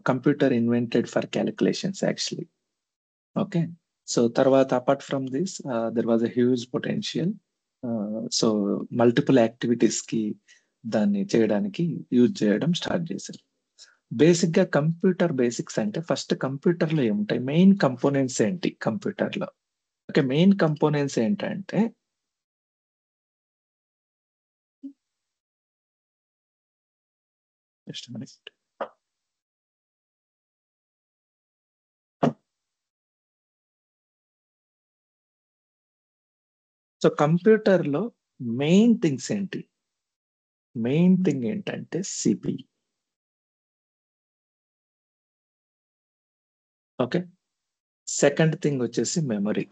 computer invented for calculations actually. Okay, so తర్వాత apart from this there was a huge potential. So multiple activities కి దాన్ని చేయడానికి use చేయడం start చేశారు. Basic గా కంప్యూటర్ బేసిక్స్ అంటే ఫస్ట్ కంప్యూటర్ లో ఏముంటాయి, మెయిన్ కంపోనెంట్స్ ఏంటి కంప్యూటర్ లో? ఓకే, మెయిన్ కంపోనెంట్స్ ఏంటంటే జస్ట్ మినిట్. సో కంప్యూటర్ లో మెయిన్ థింగ్స్ ఏంటి? మెయిన్ థింగ్ ఏంటంటే సిపియు. ఓకే, సెకండ్ థింగ్ వచ్చేసి మెమరీ.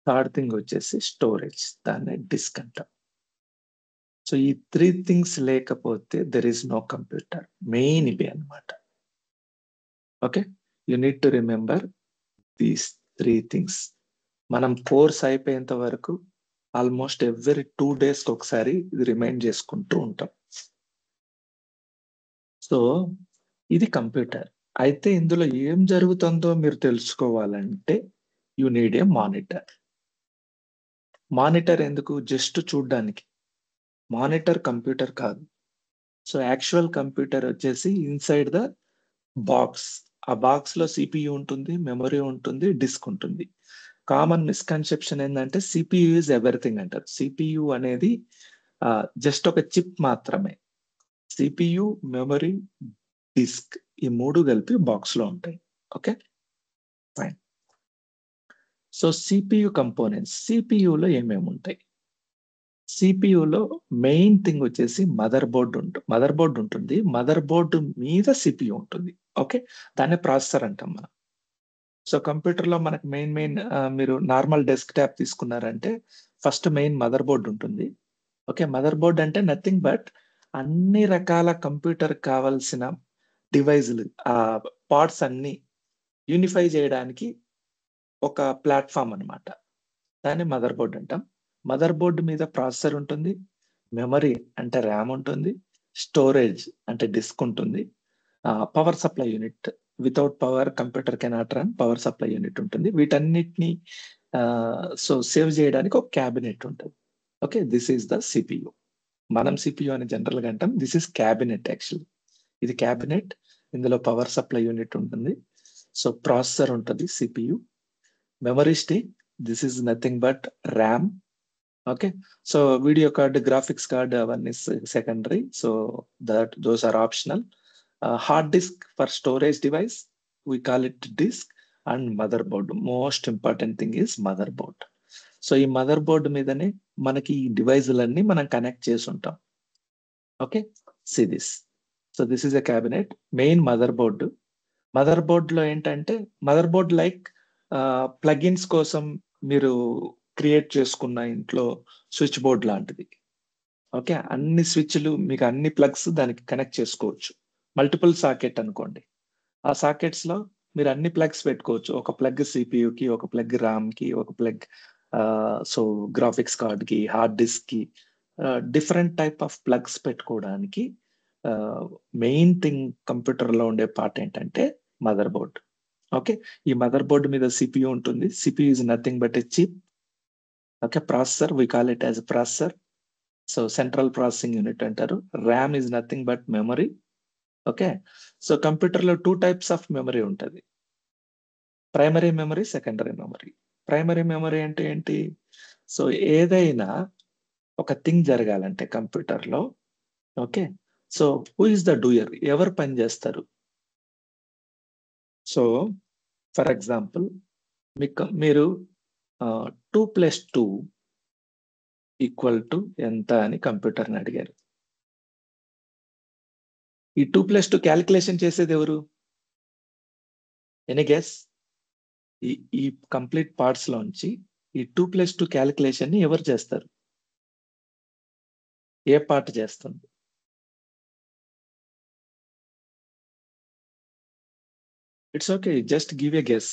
థర్డ్ థింగ్ వచ్చేసి స్టోరేజ్, దాన్ని డిస్క్ అంటాం. సో ఈ 3 థింగ్స్ లేకపోతే there is no computer. Main ఇవి అన్నమాట. Okay, you need to remember these 3 things. మనం కోర్స్ అయిపోయేంత వరకు ఆల్మోస్ట్ ఎవ్రీ 2 days ఒకసారి ఇది రిమైండ్ చేసుకుంటూ ఉంటాం. సో ఇది కంప్యూటర్. అయితే ఇందులో ఏం జరుగుతుందో మీరు తెలుసుకోవాలంటే you need a monitor. Monitor ఎందుకు? జస్ట్ చూడ్డానికి. మానిటర్ కంప్యూటర్ కాదు. సో యాక్చువల్ కంప్యూటర్ వచ్చేసి ఇన్సైడ్ ద బాక్స్. ఆ బాక్స్ లో సిపియు ఉంటుంది, మెమరీ ఉంటుంది, డిస్క్ ఉంటుంది. కామన్ మిస్కన్సెప్షన్ ఏంటంటే సిపియు ఇస్ ఎవ్రీథింగ్ అంటారు. సిపియు అనేది జస్ట్ ఒక చిప్ మాత్రమే. సిపియు, మెమరీ, డిస్క్ ఈ 3 కలిపి బాక్స్ లో ఉంటాయి. Okay fine. So CPU components, సిపియులో ఏమేమి ఉంటాయి? సిపియులో మెయిన్ థింగ్ వచ్చేసి మదర్ బోర్డు ఉంటుంది. మదర్ బోర్డు మీద సిపియు ఉంటుంది. ఓకే, దాన్ని ప్రాసెసర్ అంటాం మనం. సో కంప్యూటర్ లో మనకు మెయిన్ మీరు నార్మల్ డెస్క్ టాప్ తీసుకున్నారంటే ఫస్ట్ మెయిన్ మదర్ బోర్డు ఉంటుంది. ఓకే, మదర్ బోర్డ్ అంటే నథింగ్ బట్ అన్ని రకాల కంప్యూటర్ కావాల్సిన డివైజులు, ఆ పార్ట్స్ అన్ని యూనిఫై చేయడానికి ఒక ప్లాట్ఫామ్ అన్నమాట. దాన్ని మదర్ బోర్డ్ అంటాం. మదర్ బోర్డు మీద ప్రాసెసర్ ఉంటుంది, మెమరీ అంటే ర్యామ్ ఉంటుంది, స్టోరేజ్ అంటే డిస్క్ ఉంటుంది, power supply unit, without power computer cannot run, power supply unit ఉంటుంది. వీటన్నిటిని సో సేవ్ చేయడానికి ఒక క్యాబినెట్ ఉంటుంది. Okay, this is the CPU. మనం సిపియు అని జనరల్ గా అంటాం. This is cabinet actually. ఇది క్యాబినెట్. ఇందులో పవర్ సప్లై యూనిట్ ఉంటుంది. సో ప్రాసెసర్ ఉంటుంది, CPU. Memory stick, this is nothing but RAM. Okay, so video card, graphics card అవన్నీ secondary. So those are optional. Hard disk for storage device, we call it disk. And motherboard, most important thing is motherboard. So ఈ mother board మీదనే మనకి ఈ డివైజులన్నీ మనం connect చేసి ఉంటాం. Okay, see this. So this is a cabinet. Main motherboard. మదర్ బోర్డులో ఏంటంటే మదర్ బోర్డ్ లైక్ ప్లగిన్స్ కోసం మీరు క్రియేట్ చేసుకున్న ఇంట్లో స్విచ్ బోర్డ్ లాంటిది. ఓకే, అన్ని స్విచ్లు మీకు అన్ని ప్లగ్స్ దానికి కనెక్ట్ చేసుకోవచ్చు. మల్టిపుల్ సాకెట్ అనుకోండి. ఆ సాకెట్స్ లో మీరు అన్ని ప్లగ్స్ పెట్టుకోవచ్చు. ఒక ప్లగ్ సిపియు కి, ఒక ప్లగ్ ర్యామ్ కి, ఒక ప్లగ్ సో గ్రాఫిక్స్ కార్డ్ కి, హార్డ్ డిస్క్ కి, డిఫరెంట్ టైప్ ఆఫ్ ప్లగ్స్ పెట్టుకోవడానికి మెయిన్ థింగ్ కంప్యూటర్ లో ఉండే పార్ట్ ఏంటంటే మదర్ బోర్డ్. ఓకే, ఈ మదర్ బోర్డు మీద సిపియు ఉంటుంది. CPU is nothing but a chip. Okay, processor, we call it as processor. So central processing unit అంటారు. RAM is nothing but memory. Okay, so computer లో 2 types of memory ఉంటుంది. Primary memory, secondary memory. Primary memory అంటే ఏంటి? So ఏదైనా ఒక thing జరగాలంటే computer లో, okay, so who is the doer, ఎవరు పని చేస్తారు? సో ఫర్ ఎగ్జాంపుల్ మీరు 2+2 = ఎంత అని కంప్యూటర్ని అడిగారు. ఈ 2+2 క్యాలిక్యులేషన్ చేసేది ఎవరు? Any guess? ఈ కంప్లీట్ పార్ట్స్ లోంచి ఈ 2+2 క్యాలిక్యులేషన్ ని ఎవరు చేస్తారు? ఏ పార్ట్ చేస్తుంది? It's okay, just give a guess.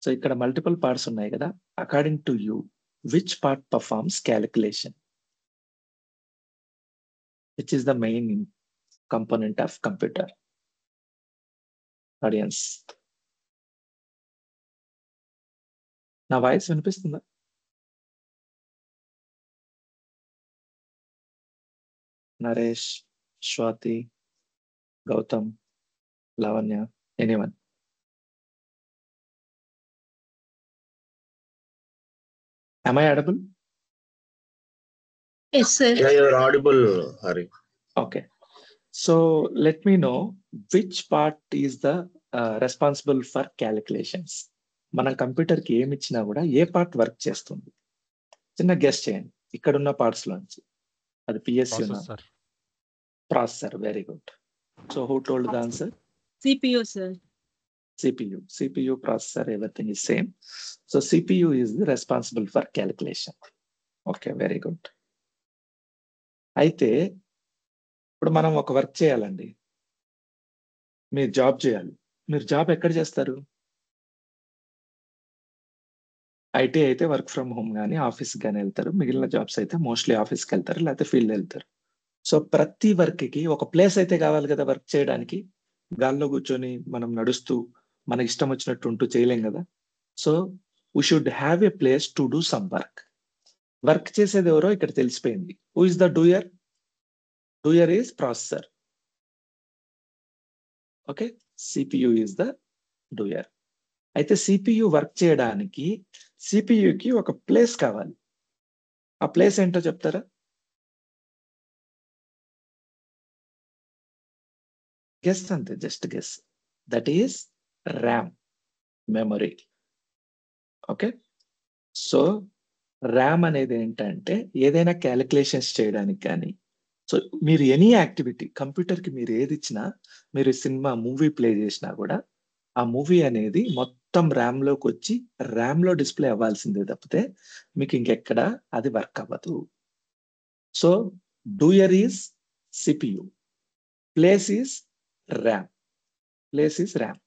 So ఇక్కడ మల్టిపుల్ పార్ట్స్ ఉన్నాయి కదా. According to you which part performs calculation? Which is the main component of computer? Audience. నా వాయిస్ వినిపిస్తుందా? Naresh, Swathi, Gautam, Lavanya, anyone? Am I audible? Yes, sir. Yeah, you're audible, Hari. Okay. So let me know which part is the responsible for calculations. మన computer కి ఏమి ఇచ్చినా కూడా ఏ part work చేస్తుంది? చిన్న guess చేయండి ఇక్కడ ఉన్న పార్ట్స్ లోంచి. అది PSU, processor. Very good. So who told the answer? CPU, sir. CPU, processor, everything is same. So CPU is responsible for calculation. Okay, very good. అయితే ఇప్పుడు మనం ఒక వర్క్ చేయాలండి. మీరు జాబ్ చేయాలి. మీరు జాబ్ ఎక్కడ చేస్తారు? ఐటీ అయితే వర్క్ ఫ్రమ్ హోమ్ కానీ ఆఫీస్ కానీ వెళ్తారు. మిగిలిన జాబ్స్ అయితే మోస్ట్లీ ఆఫీస్కి వెళ్తారు, లేకపోతే ఫీల్డ్ వెళ్తారు. సో ప్రతి వర్క్ కి ఒక ప్లేస్ అయితే కావాలి కదా వర్క్ చేయడానికి. గాల్లో కూర్చొని మనం నడుస్తూ మనకి ఇష్టం వచ్చినట్టు ఉంటూ చేయలేం కదా. So we should have a place to do some work. Work చేసేది ఎవరో ఇక్కడ తెలిసిపోయింది. Who is the doer? Doer is processor. Okay, CPU is the doer. అయితే సిపియు వర్క్ చేయడానికి సిపియుకి ఒక ప్లేస్ కావాలి. ఆ ప్లేస్ ఏంటో చెప్తారా? గెస్ అంతే, just guess. That is RAM, memory. Okay, so RAM అనేది ఏంటంటే ఏదైనా క్యాలిక్యులేషన్స్ చేయడానికి కానీ, సో మీరు ఎనీ యాక్టివిటీ కంప్యూటర్కి మీరు ఏది ఇచ్చినా, మీరు సినిమా మూవీ ప్లే చేసినా కూడా ఆ మూవీ అనేది మొత్తం ర్యామ్లోకి వచ్చి ర్యామ్లో డిస్ప్లే అవ్వాల్సిందే తప్పితే మీకు ఇంకెక్కడ అది వర్క్ అవ్వదు. So doer is CPU, place is RAM.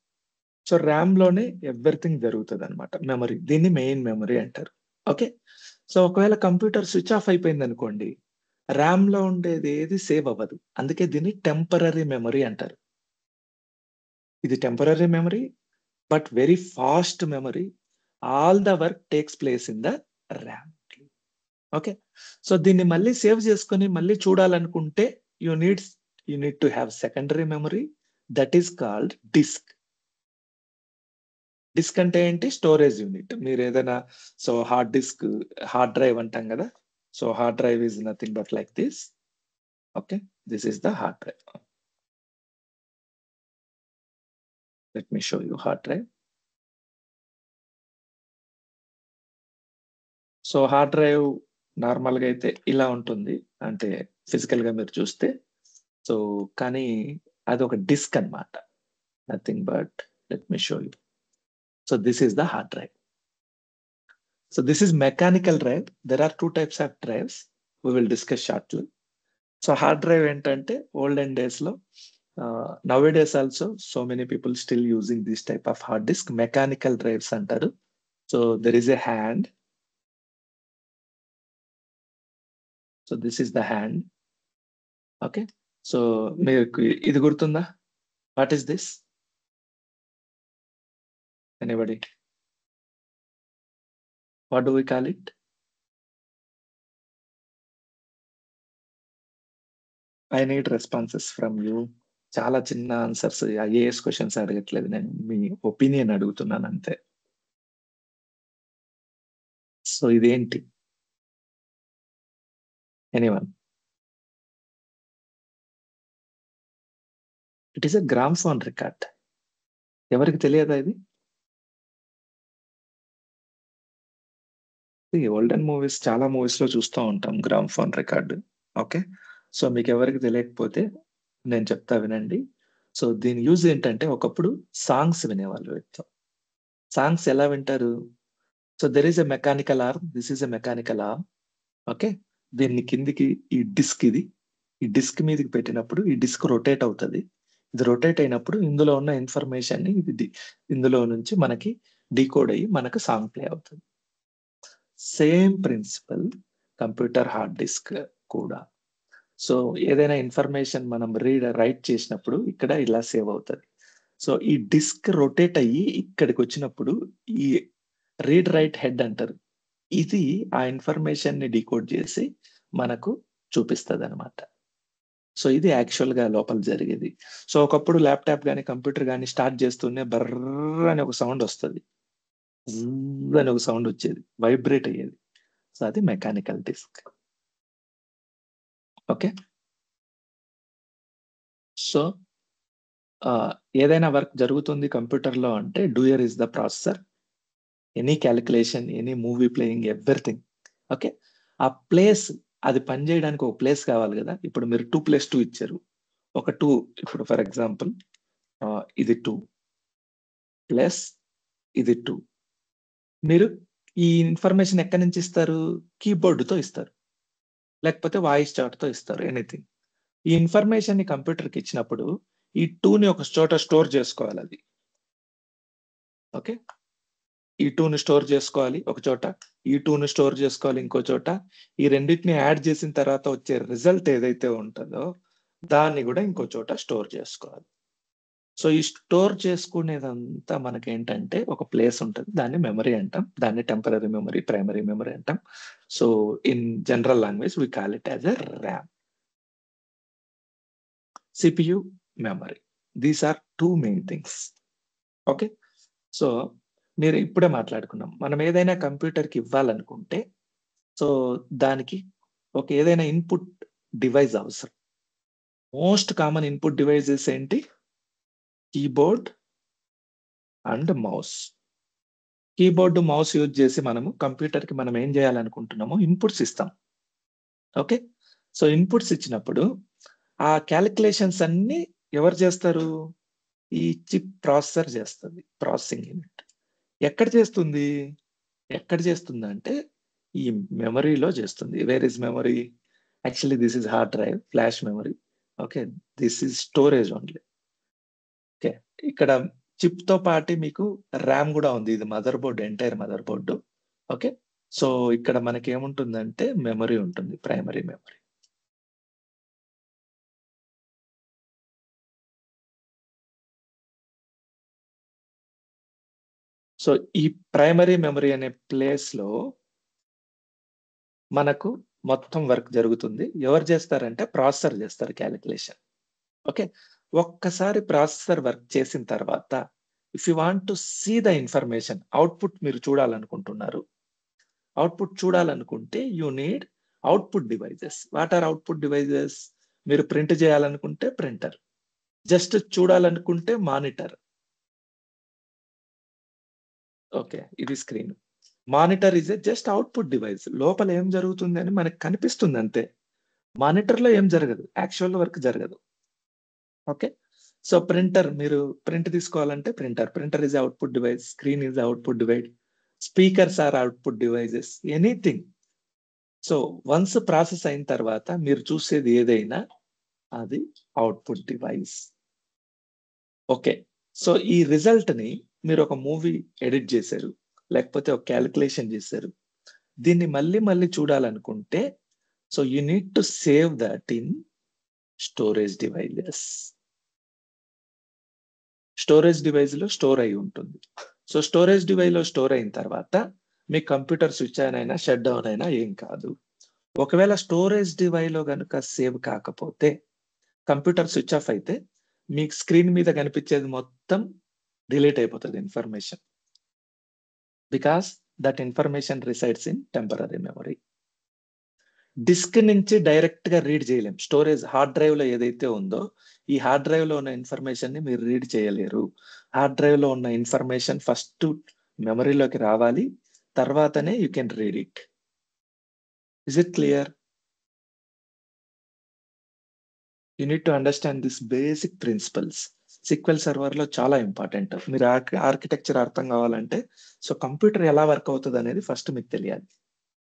So RAM లోనే ఎవ్రీథింగ్ జరుగుతుంది అనమాట. మెమరీ, దీన్ని మెయిన్ మెమరీ అంటారు. ఓకే, సో ఒకవేళ కంప్యూటర్ స్విచ్ ఆఫ్ అయిపోయింది అనుకోండి, ర్యామ్ లో ఉండేది ఏది సేవ్ అవ్వదు. అందుకే దీన్ని టెంపరరీ మెమరీ అంటారు. ఇది temporary memory but very fast memory. All the work takes place in the RAM. Okay, so దీన్ని మళ్ళీ సేవ్ చేసుకొని మళ్ళీ చూడాలనుకుంటే you need to have secondary memory, that is called disk. Disk అంటే ఏంటి? Storage unit. మీరు ఏదైనా, సో హార్డ్ డ్రైవ్ అంటాం కదా. So hard drive is nothing but like this. Okay, this is the hard drive. Let me show you hard drive. So hard drive నార్మల్గా అయితే ఇలా ఉంటుంది, అంటే ఫిజికల్ గా మీరు చూస్తే. సో కానీ అది ఒక డిస్క్ అన్నమాట. Nothing but, let me show you. So this is the hard drive. So this is mechanical drive. There are two types of drives. We will discuss shortly. So hard drive entante olden days lo, nowadays also so many people still using this type of hard disk. Mechanical drives antaru. So there is a hand. So this is the hand. Okay. So meeku idi gurtunda? What is this? Anybody? What do we call it? I need responses from you. చాలా చిన్న answers, IAS questions అడగట్లేదు నేను, మీ opinion అడుగుతున్నాను అంతే. So ఇదేంటి? Anyone? It is a gramophone record. ఎవరికి తెలియదా ఇది? ఓల్డెన్ మూవీస్, చాలా మూవీస్ లో చూస్తూ ఉంటాం గ్రామ్ఫోన్ రికార్డు. ఓకే, సో మీకు ఎవరికి తెలియకపోతే నేను చెప్తా వినండి. సో దీని యూజ్ ఏంటంటే, ఒకప్పుడు సాంగ్స్ వినేవాళ్ళు వ్యక్తం. సాంగ్స్ ఎలా వింటారు? So there is a mechanical arm, this is a mechanical arm. Okay, దీన్ని కిందికి ఈ డిస్క్ మీదకి పెట్టినప్పుడు ఈ డిస్క్ రొటేట్ అవుతుంది. ఇది రొటేట్ అయినప్పుడు ఇందులో ఉన్న ఇన్ఫర్మేషన్ ని ఇది ఇందులో నుంచి మనకి డీకోడ్ అయ్యి మనకు సాంగ్ ప్లే అవుతుంది. Same principle computer hard disk కూడా. సో ఏదైనా ఇన్ఫర్మేషన్ మనం రైట్ చేసినప్పుడు ఇక్కడ ఇలా సేవ్ అవుతుంది. సో ఈ డిస్క్ రొటేట్ అయ్యి ఇక్కడికి వచ్చినప్పుడు ఈ రీడ్ రైట్ హెడ్ అంటారు. ఇది ఆ ఇన్ఫర్మేషన్ ని డీకోడ్ చేసి మనకు చూపిస్తుంది అనమాట. సో ఇది యాక్చువల్ గా లోపల జరిగేది. సో ఒకప్పుడు ల్యాప్టాప్ కానీ కంప్యూటర్ కానీ స్టార్ట్ చేస్తూనే బర్ర అని ఒక సౌండ్ వస్తుంది, అని ఒక సౌండ్ వచ్చేది, వైబ్రేట్ అయ్యేది. సో అది మెకానికల్ డిస్క్. ఓకే, సో ఏదైనా వర్క్ జరుగుతుంది కంప్యూటర్లో అంటే doer is the processor, any calculation, any movie playing, everything. Okay, ఆ ప్లేస్, అది పనిచేయడానికి ఒక ప్లేస్ కావాలి కదా. ఇప్పుడు మీరు 2+2 ఇచ్చారు, ఒక 2, ఇప్పుడు ఫర్ ఎగ్జాంపుల్ ఇది 2 ప్లస్ ఇది 2. మీరు ఈ ఇన్ఫర్మేషన్ ఎక్కడి నుంచి ఇస్తారు? కీబోర్డుతో ఇస్తారు, లేకపోతే వాయిస్ చాట్తో ఇస్తారు, ఎనీథింగ్. ఈ ఇన్ఫర్మేషన్ ని కంప్యూటర్కి ఇచ్చినప్పుడు ఈ 2ని ఒక చోట స్టోర్ చేసుకోవాలి అది. ఓకే, ఈ 2ని స్టోర్ చేసుకోవాలి ఒక చోట, ఈ 2ని స్టోర్ చేసుకోవాలి ఇంకో చోట. ఈ రెండింటిని యాడ్ చేసిన తర్వాత వచ్చే రిజల్ట్ ఏదైతే ఉంటుందో దాన్ని కూడా ఇంకో చోట స్టోర్ చేసుకోవాలి. సో ఈ స్టోర్ చేసుకునేదంతా మనకి ఏంటంటే ఒక ప్లేస్ ఉంటుంది, దాన్ని మెమరీ అంటాం, దాన్ని టెంపరరీ మెమరీ, ప్రైమరీ మెమరీ అంటాం. So in general language we call it as a RAM. CPU, memory. These are two main things. Okay, so మీరు ఇప్పుడే మాట్లాడుకున్నాం, మనం ఏదైనా కంప్యూటర్కి ఇవ్వాలనుకుంటే సో దానికి ఒక ఏదైనా ఇన్పుట్ డివైస్ అవసరం. మోస్ట్ కామన్ ఇన్పుట్ డివైజెస్ ఏంటి? Keyboard and mouse. Keyboard mouse use చేసి మనము కంప్యూటర్కి మనం ఏం చేయాలనుకుంటున్నామో ఇన్పుట్స్ ఇస్తాం. ఓకే, సో ఇన్పుట్స్ ఇచ్చినప్పుడు ఆ క్యాలిక్యులేషన్స్ అన్ని ఎవరు చేస్తారు? ఈ చిప్ ప్రాసెసర్ చేస్తుంది, ప్రాసెసింగ్ యూనిట్. ఎక్కడ చేస్తుంది? ఎక్కడ చేస్తుంది అంటే ఈ మెమరీలో చేస్తుంది. Where is memory? Actually this is hard drive, flash memory. Okay, this is storage only. Okay, ఇక్కడ చిప్ తో పాటు మీకు ర్యామ్ కూడా ఉంది, ఇది motherboard, entire motherboard. Okay, so ఇక్కడ మనకి ఏముంటుందంటే మెమరీ ఉంటుంది, ప్రైమరీ మెమరీ. సో ఈ ప్రైమరీ మెమరీ అనే ప్లేస్ లో మనకు మొత్తం వర్క్ జరుగుతుంది. ఎవరు చేస్తారంటే ప్రాసెసర్ చేస్తారు క్యాలిక్యులేషన్. ఓకే, ఒక్కసారి ప్రాసెసర్ వర్క్ చేసిన తర్వాత if you want to see the information, output మీరు చూడాలనుకుంటున్నారు, అవుట్పుట్ చూడాలనుకుంటే you need output devices. What are output devices? మీరు ప్రింట్ చేయాలనుకుంటే ప్రింటర్, జస్ట్ చూడాలనుకుంటే మానిటర్. ఓకే, ఇది screen. Monitor is just output device, లోపల ఏం జరుగుతుంది అని మనకు కనిపిస్తుంది అంతే. మానిటర్ లో ఏం జరగదు, యాక్చువల్ వర్క్ జరగదు. ఓకే, సో ప్రింటర్, మీరు ప్రింట్ తీసుకోవాలంటే printer is output device, screen is output device, speakers are output devices, anything. So once process అయిన తర్వాత మీరు చూసేది ఏదైనా అది అవుట్పుట్ డివైస్. ఓకే, సో ఈ రిజల్ట్ ని మీరు ఒక మూవీ ఎడిట్ చేశారు, లేకపోతే ఒక క్యాలిక్యులేషన్ చేశారు, దీన్ని మళ్ళీ మళ్ళీ చూడాలనుకుంటే so you need to save that in storage devices. Storage device లో స్టోర్ అయి ఉంటుంది. సో స్టోరేజ్ డివైస్ లో స్టోర్ అయిన తర్వాత మీ కంప్యూటర్ స్విచ్ ఆన్ అయినా షట్ డౌన్ అయినా ఏం కాదు. ఒకవేళ స్టోరేజ్ డివైస్ లో కనుక సేవ్ కాకపోతే, కంప్యూటర్ స్విచ్ ఆఫ్ అయితే మీకు స్క్రీన్ మీద కనిపించేది మొత్తం డిలీట్ అయిపోతుంది information, because that information resides in temporary memory. Disk నుంచి డైరెక్ట్ గా రీడ్ చేయలేం. స్టోరేజ్ హార్డ్ డ్రైవ్ లో ఏదైతే ఉందో ఈ హార్డ్ డ్రైవ్ లో ఉన్న ఇన్ఫర్మేషన్ ని మీరు రీడ్ చేయలేరు. హార్డ్ డ్రైవ్ లో ఉన్న ఇన్ఫర్మేషన్ ఫస్ట్ మెమరీలోకి రావాలి, తర్వాతనే you can read it. Is it clear? You need to understand this basic principles. SQL server లో చాలా ఇంపార్టెంట్. మీరు ఆర్కిటెక్చర్ అర్థం కావాలంటే సో కంప్యూటర్ ఎలా వర్క్ అవుతుంది అనేది ఫస్ట్ మీకు తెలియాలి.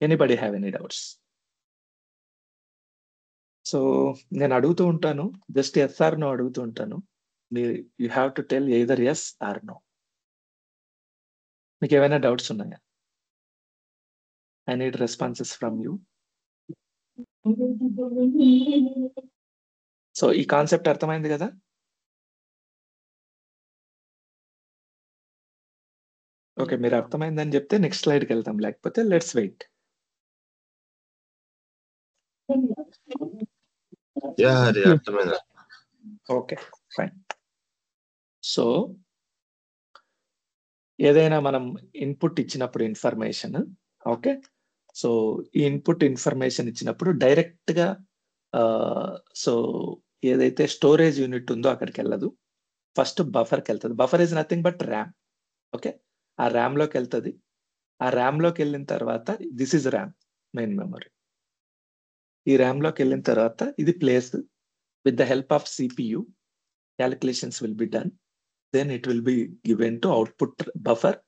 Anybody have any doubts? So నేను అడుగుతూ ఉంటాను, జస్ట్ ఎస్ ఆర్ నో అడుగుతూ ఉంటాను. మీరు you have to tell either yes or no. మీకు ఏమైనా డౌట్స్ ఉన్నాయా? I need responses from you. So ఈ కాన్సెప్ట్ అర్థమైంది కదా? ఓకే, మీరు అర్థమైందని చెప్తే నెక్స్ట్ స్లైడ్కి వెళ్తాం, లేకపోతే లెట్స్ వెయిట్. యా హరి, అర్థమైంది. Okay fine. సో ఏదైనా మనం ఇన్పుట్ ఇచ్చినప్పుడు ఇన్ఫర్మేషన్, ఓకే, సో ఈ ఇన్పుట్ ఇన్ఫర్మేషన్ ఇచ్చినప్పుడు డైరెక్ట్ గా సో ఏదైతే స్టోరేజ్ యూనిట్ ఉందో అక్కడికి వెళ్ళదు, ఫస్ట్ బఫర్కి వెళ్తుంది. Buffer is nothing but RAM. Okay, ఆ ర్యామ్ లోకి వెళ్తుంది. ఆ ర్యామ్ లోకి వెళ్ళిన తర్వాత this is RAM, main memory. ఈ ర్యామ్ లోకి వెళ్ళిన తర్వాత ఇది place with the help of CPU, calculations will be done, then it will be given to output buffer.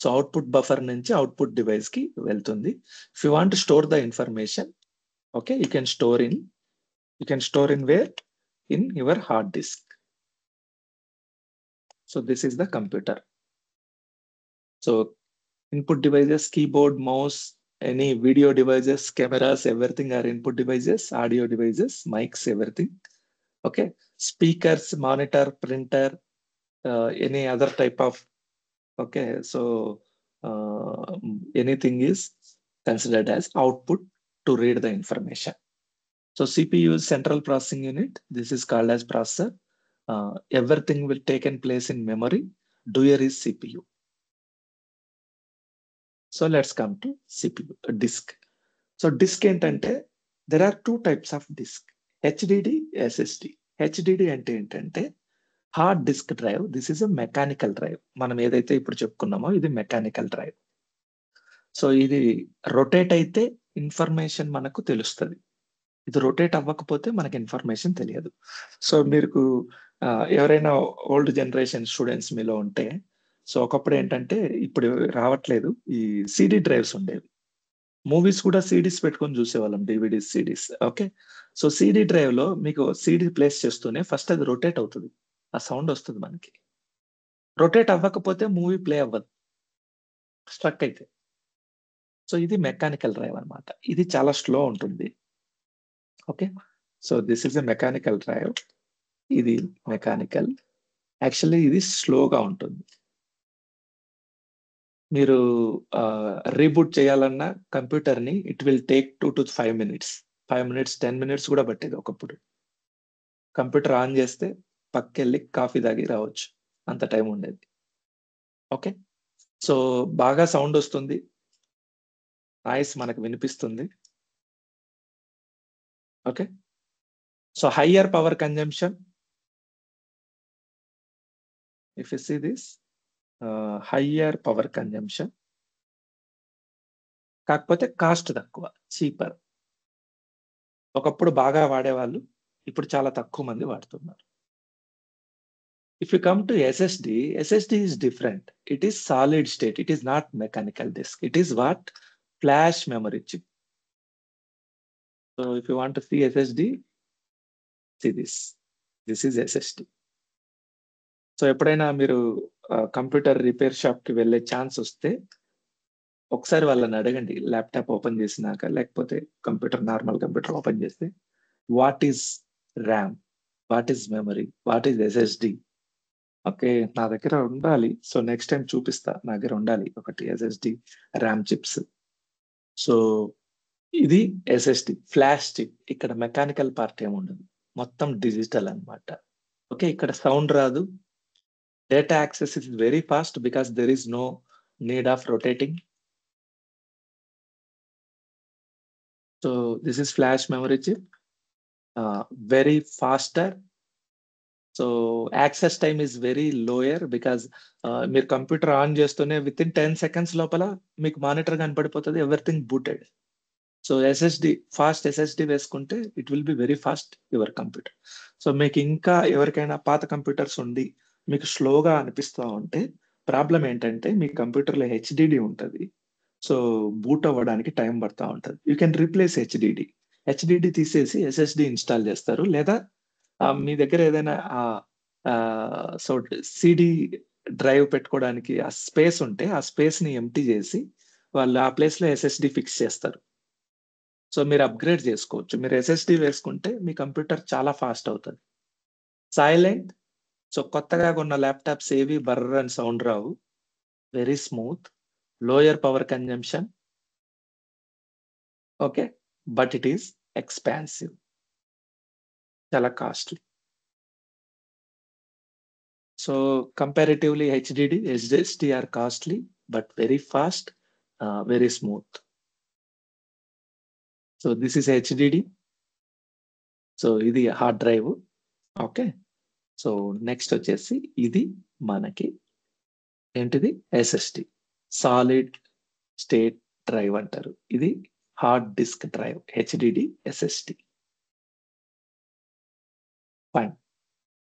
So output buffer నుంచి అవుట్పుట్ డివైస్ కి వెళ్తుంది. If you want to store the information, okay, you can store in where? In your hard disk. So this is the computer. So input devices, keyboard, mouse, any video devices, cameras, everything are input devices, audio devices, mics, everything. Okay, speakers, monitor, printer, any other type of, okay, so anything is considered as output to read the information. So CPU is central processing unit. This is called as processor. Everything will taken place in memory. Doer is CPU. So let's come to CPU, disk. So disk ఏంటంటే there are two types of disk, HDD, SSD. HDD అంటే ఏంటంటే hard disk drive. This is a mechanical drive. మనం ఏదైతే ఇప్పుడు చెప్పుకున్నామో ఇది mechanical drive. So ఇది rotate అయితే information మనకు తెలుస్తుంది, ఇది రొటేట్ అవ్వకపోతే మనకి ఇన్ఫర్మేషన్ తెలియదు. సో మీకు ఎవరైనా ఓల్డ్ జనరేషన్ స్టూడెంట్స్ మీలో ఉంటే, సో ఒకప్పుడు ఏంటంటే ఇప్పుడు రావట్లేదు, ఈ సిడి డ్రైవ్స్ ఉండేవి. మూవీస్ కూడా సిడీస్ పెట్టుకొని చూసేవాళ్ళం, DVDs, CDs. Okay, so CD drive లో మీకు సిడి ప్లేస్ చేస్తూనే ఫస్ట్ అది రొటేట్ అవుతుంది, ఆ సౌండ్ వస్తుంది మనకి. రొటేట్ అవ్వకపోతే మూవీ ప్లే అవ్వదు, స్ట్రక్ అయితే. సో ఇది మెకానికల్ డ్రైవ్ అన్నమాట. ఇది చాలా స్లో ఉంటుంది. Okay, so this is a mechanical drive. ఇది మెకానికల్, యాక్చువల్లీ ఇది స్లోగా ఉంటుంది. మీరు రీబూట్ చేయాలన్న కంప్యూటర్ ని it will take 2 to 5 minutes, 5 minutes, 10 minutes కూడా పట్టేది ఒకప్పుడు. కంప్యూటర్ ఆన్ చేస్తే పక్కెళ్ళి కాఫీ తాగి రావచ్చు, అంత టైం ఉండేది. ఓకే, సో బాగా సౌండ్ వస్తుంది, నాయిస్ మనకు వినిపిస్తుంది. Okay, so higher power consumption, if you see this, higher power consumption, కాకపోతే కాస్ట్ తక్కువ, చీపర్. ఒకప్పుడు బాగా వాడేవాళ్ళు, ఇప్పుడు చాలా తక్కువ మంది వాడుతున్నారు. If you come to SSD, SSD is different. It is solid state. It is not mechanical disk. It is what? Flash memory chip. So if you want to see SSD, see this. This is SSD. So ఎప్పుడైనా మీరు computer repair shop కి వెళ్ళే chance వస్తే ఒకసారి వాళ్ళని అడగండి, laptop open చేసినాక, లేకపోతే కంప్యూటర్, నార్మల్ కంప్యూటర్ ఓపెన్ చేస్తే, what is RAM, what is memory, what is SSD. Okay, నా దగ్గర ఉండాలి, సో నెక్స్ట్ టైం చూపిస్తా, నా దగ్గర ఉండాలి ఒకటి ఎస్ఎస్డి ర్యామ్ చిప్స్. సో ఇది ఎస్ఎస్డి ఫ్లాష్ చిప్. ఇక్కడ మెకానికల్ పార్ట్ ఏముండదు, మొత్తం డిజిటల్ అన్నమాట. ఓకే, ఇక్కడ సౌండ్ రాదు, data access is very fast because there is no need of rotating. So this is flash memory chip, very faster. So access time is very lower because మీరు computer on చేస్తూనే with in 10 seconds లోపల మీకు monitor కనపడిపోతుంది, everything booted. So SSD, fast SSD వేసుకుంటే it will be very fast your computer. So మీకు ఇంకా ఎవరికైనా పాత కంప్యూటర్స్ ఉండి మీకు స్లోగా అనిపిస్తూ ఉంటే, ప్రాబ్లం ఏంటంటే మీ కంప్యూటర్లో హెచ్డిడి ఉంటుంది, సో బూట్ అవ్వడానికి టైం పడుతూ ఉంటుంది. You can replace HDD. HDD తీసేసి ఎస్ఎస్డి ఇన్స్టాల్ చేస్తారు, లేదా మీ దగ్గర ఏదైనా సో సిడి డ్రైవ్ పెట్టుకోవడానికి ఆ స్పేస్ ఉంటే ఆ స్పేస్ ని ఎంప్టీ చేసి వాళ్ళు ఆ ప్లేస్లో ఎస్ఎస్డి ఫిక్స్ చేస్తారు. సో మీరు అప్గ్రేడ్ చేసుకోవచ్చు. మీరు ఎస్ఎస్డి వేసుకుంటే మీ కంప్యూటర్ చాలా ఫాస్ట్ అవుతుంది. సైలెంట్. సో కొత్తగా కొన్న ల్యాప్టాప్స్ ఏవి బర్ర అని సౌండ్ రావు. Very smooth, lower power consumption. Okay, but it is expensive, చాలా costly. So comparatively HDD, SSD are costly but very fast, very smooth. So this is HDD. So ఇది hard drive. Okay, so next వచ్చేసి ఇది మనకి ఏంటిది, SSD, solid state drive అంటారు. ఇది hard disk drive, HDD SSD. Fine.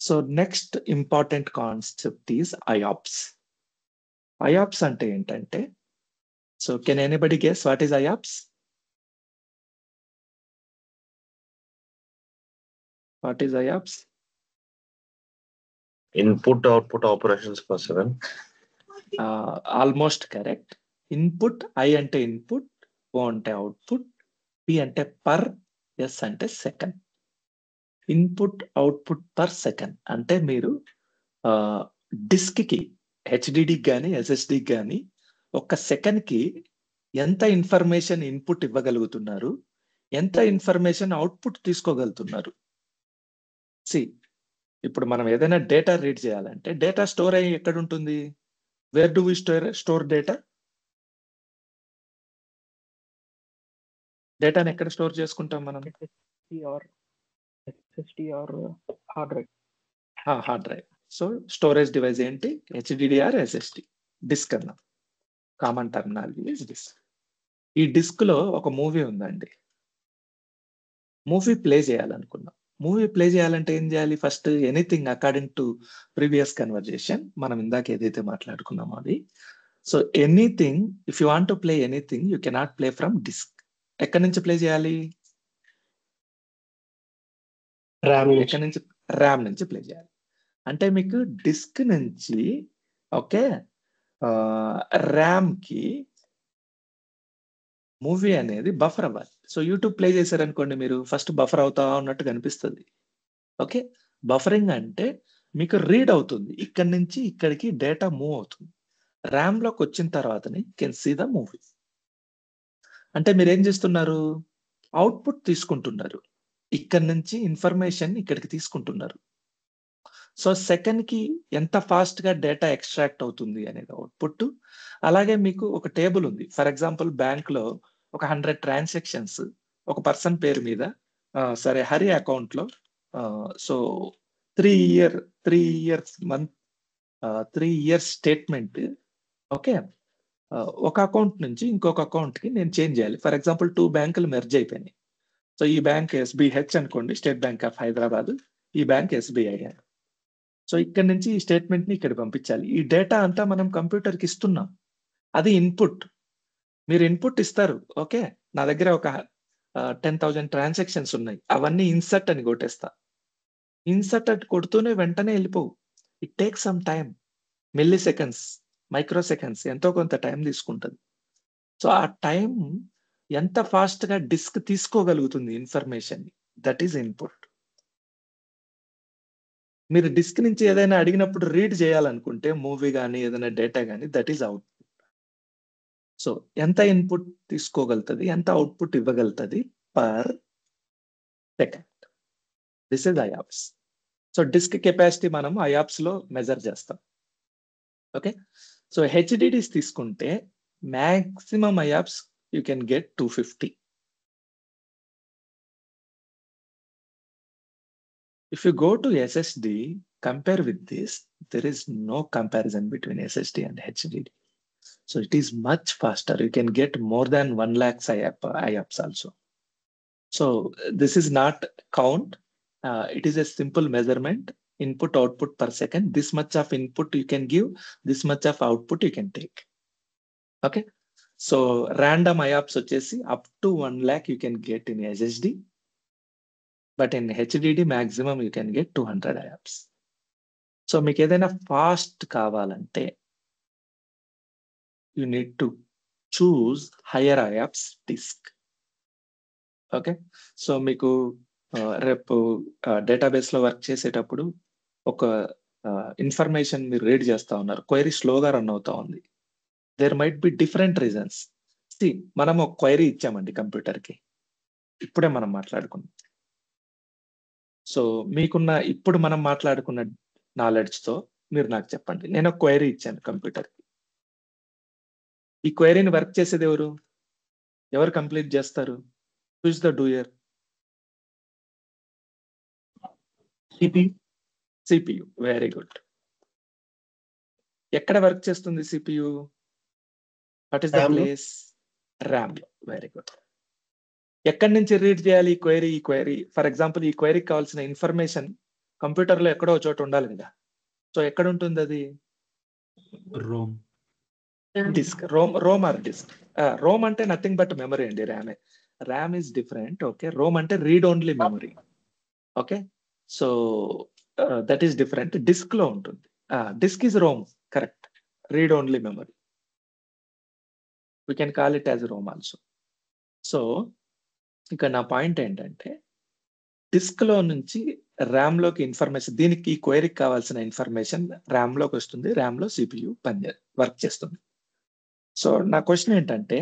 So next important concept is IOPS. IOPS అంటే ఏంటంటే, so can anybody guess what is IOPS? What is IOPS? Input output operations for 7. Almost correct. Input, I అంటే input, O అంటే output, P అంటే per, S అంటే second. Input output per second అంటే మీరు disc కి, హెచ్డిడికి కానీ ఎస్ఎస్డికి కానీ ఒక సెకండ్ కి ఎంత ఇన్ఫర్మేషన్ ఇన్పుట్ ఇవ్వగలుగుతున్నారు, ఎంత ఇన్ఫర్మేషన్ అవుట్పుట్ తీసుకోగలుగుతున్నారు. సి, ఇప్పుడు మనం ఏదైనా డేటా రీడ్ చేయాలంటే డేటా స్టోర్ అయ్యి ఎక్కడ ఉంటుంది? Where do we store data? డేటాని ఎక్కడ స్టోర్ చేసుకుంటాం మనం? Hard drive. Hard drive. So storage device ఏంటి? HDD or SSD. డిస్క్ అన్నాం, కామన్ టర్మినాలజీ ఇస్ డిస్క్. ఈ డిస్క్ లో ఒక మూవీ ఉందండి. మూవీ ప్లే చేయాలనుకున్నాం. మూవీ ప్లే చేయాలంటే ఏం చేయాలి? First anything according to previous conversation, మనం ఇందాక ఏదైతే మాట్లాడుకున్నామో అది. So anything, if you want to play anything you cannot play from disk. ఎక్కడి నుంచి ప్లే చేయాలి? ఎక్కడి నుంచి? ర్యామ్ నుంచి ప్లే చేయాలి. అంటే మీకు డిస్క్ నుంచి, ఓకే, ర్యామ్ కి మూవీ అనేది బఫర్ అవ్వాలి. సో యూట్యూబ్ ప్లే చేశారనుకోండి, మీరు ఫస్ట్ బఫర్ అవుతా ఉన్నట్టు కనిపిస్తుంది. ఓకే, బఫరింగ్ అంటే మీకు రీడ్ అవుతుంది, ఇక్కడి నుంచి ఇక్కడికి డేటా మూవ్ అవుతుంది. ర్యామ్ లోకి వచ్చిన తర్వాతనే కెన్ సీ ద మూవీ. అంటే మీరు ఏం చేస్తున్నారు? అవుట్పుట్ తీసుకుంటున్నారు, ఇక్కడి నుంచి ఇన్ఫర్మేషన్ ఇక్కడికి తీసుకుంటున్నారు. సో సెకండ్ కి ఎంత ఫాస్ట్ గా డేటా ఎక్స్ట్రాక్ట్ అవుతుంది అనేది అవుట్పుట్. అలాగే మీకు ఒక టేబుల్ ఉంది. ఫర్ ఎగ్జాంపుల్ బ్యాంక్ లో ఒక 100 ట్రాన్సాక్షన్స్ ఒక పర్సన్ పేరు మీద, సరే హరి అకౌంట్ లో, so 3 years month, 3 years statement, okay, ఒక అకౌంట్ నుంచి ఇంకొక అకౌంట్ కి నేను చేంజ్ చేయాలి. ఫర్ ఎగ్జాంపుల్ 2 బ్యాంకులు మెర్జ్ అయిపోయినాయి. సో ఈ బ్యాంక్ ఎస్బిహెచ్ అనుకోండి, స్టేట్ బ్యాంక్ ఆఫ్ హైదరాబాద్. ఈ బ్యాంక్ ఎస్బిఐ. సో ఇక్కడ నుంచి ఈ స్టేట్మెంట్ ని ఇక్కడ పంపించాలి. ఈ డేటా అంతా మనం కంప్యూటర్ కి ఇస్తున్నాం. అది ఇన్పుట్. మీరు ఇన్పుట్ ఇస్తారు, ఓకే, నా దగ్గర ఒక 10,000 ట్రాన్సాక్షన్స్ ఉన్నాయి, అవన్నీ ఇన్సర్ట్ అని కొట్టేస్తా. ఇన్సర్ట్ అని కొడుతూనే వెంటనే వెళ్ళిపోవు. It take some time, milliseconds, microseconds, ఎంతో కొంత టైం తీసుకుంటుంది. సో ఆ టైం ఎంత ఫాస్ట్ గా డిస్క్ తీసుకోగలుగుతుంది ఇన్ఫర్మేషన్, దట్ ఈస్ ఇన్పుట్. మీరు డిస్క్ నుంచి ఏదైనా అడిగినప్పుడు రీడ్ చేయాలనుకుంటే మూవీ కానీ ఏదైనా డేటా కానీ, దట్ ఈస్ అవుట్పుట్. సో ఎంత ఇన్పుట్ తీసుకోగలుగుతుంది, ఎంత అవుట్పుట్ ఇవ్వగలుగుతుంది per second. This is IOPS. So disk capacity మనం ఐఆప్స్ లో మెజర్ చేస్తాం. ఓకే, సో హెచ్డిడిస్ తీసుకుంటే maximum IOPS you can get 250. If you go to SSD, compare with this, there is no comparison between SSD and HDD. So it is much faster. You can get more than 1 lakh IAPS also. So this is not count. It is a simple measurement. Input output per second. This much of input you can give. This much of output you can take. Okay. So random IAPS వచ్చేసి up to 1 lakh you can get in SSD. But in HDD maximum you can get 200 IAPS. So మీకు ఏదైనా fast కావాలంటే you need to choose higher IOPS disk. Okay, so మీకు రేపు database లో work చేసేటప్పుడు ఒక information మీరు రీడ్ చేస్తా ఉన్నారు, క్వైరీ స్లోగా రన్ అవుతా ఉంది. There might be different reasons. మనం ఒక క్వైరీ ఇచ్చామండి కంప్యూటర్ కి, ఇప్పుడే మనం మాట్లాడుకున్నాం. సో మీకున్న ఇప్పుడు మనం మాట్లాడుకున్న నాలెడ్జ్ తో మీరు నాకు చెప్పండి, నేను ఒక క్వైరీ ఇచ్చాను కంప్యూటర్ కి. ఈ క్వైరీని వర్క్ చేసేది ఎవరు కంప్లీట్ చేస్తారు? Who is the doer? CPU. Very good. ఎక్కడ వర్క్ చేస్తుంది CPU? What is the RAM లో. ప్లేస్? ర్యామ్ లో. Very good. ఎక్కడి నుంచి రీడ్ చేయాలి ఈ క్వైరీ? ఫర్ ఎగ్జాంపుల్ ఈ క్వైరీకి కావాల్సిన ఇన్ఫర్మేషన్ కంప్యూటర్ లో ఎక్కడో చోట ఉండాలి కదా. సో ఎక్కడ ఉంటుంది అది? ROM. Disk. ROM or disk? ROM అంటే నథింగ్ బట్ మెమరీ అండి. RAM is different. Okay, ROM అంటే read only memory. Okay, so that is different. Disk లో ఉంటుంది. Disk is ROM, correct. Read only memory, we can call it as ROM also. So ఇక్కడ నా point ఏంటంటే, disc లో నుంచి RAM లోకి information, దీనికి ఈ క్వైరీకి కావాల్సిన ఇన్ఫర్మేషన్ ర్యామ్ లోకి వస్తుంది. ర్యామ్ లో సిపియు వర్క్ చేస్తుంది. సో నా క్వశ్చన్ ఏంటంటే,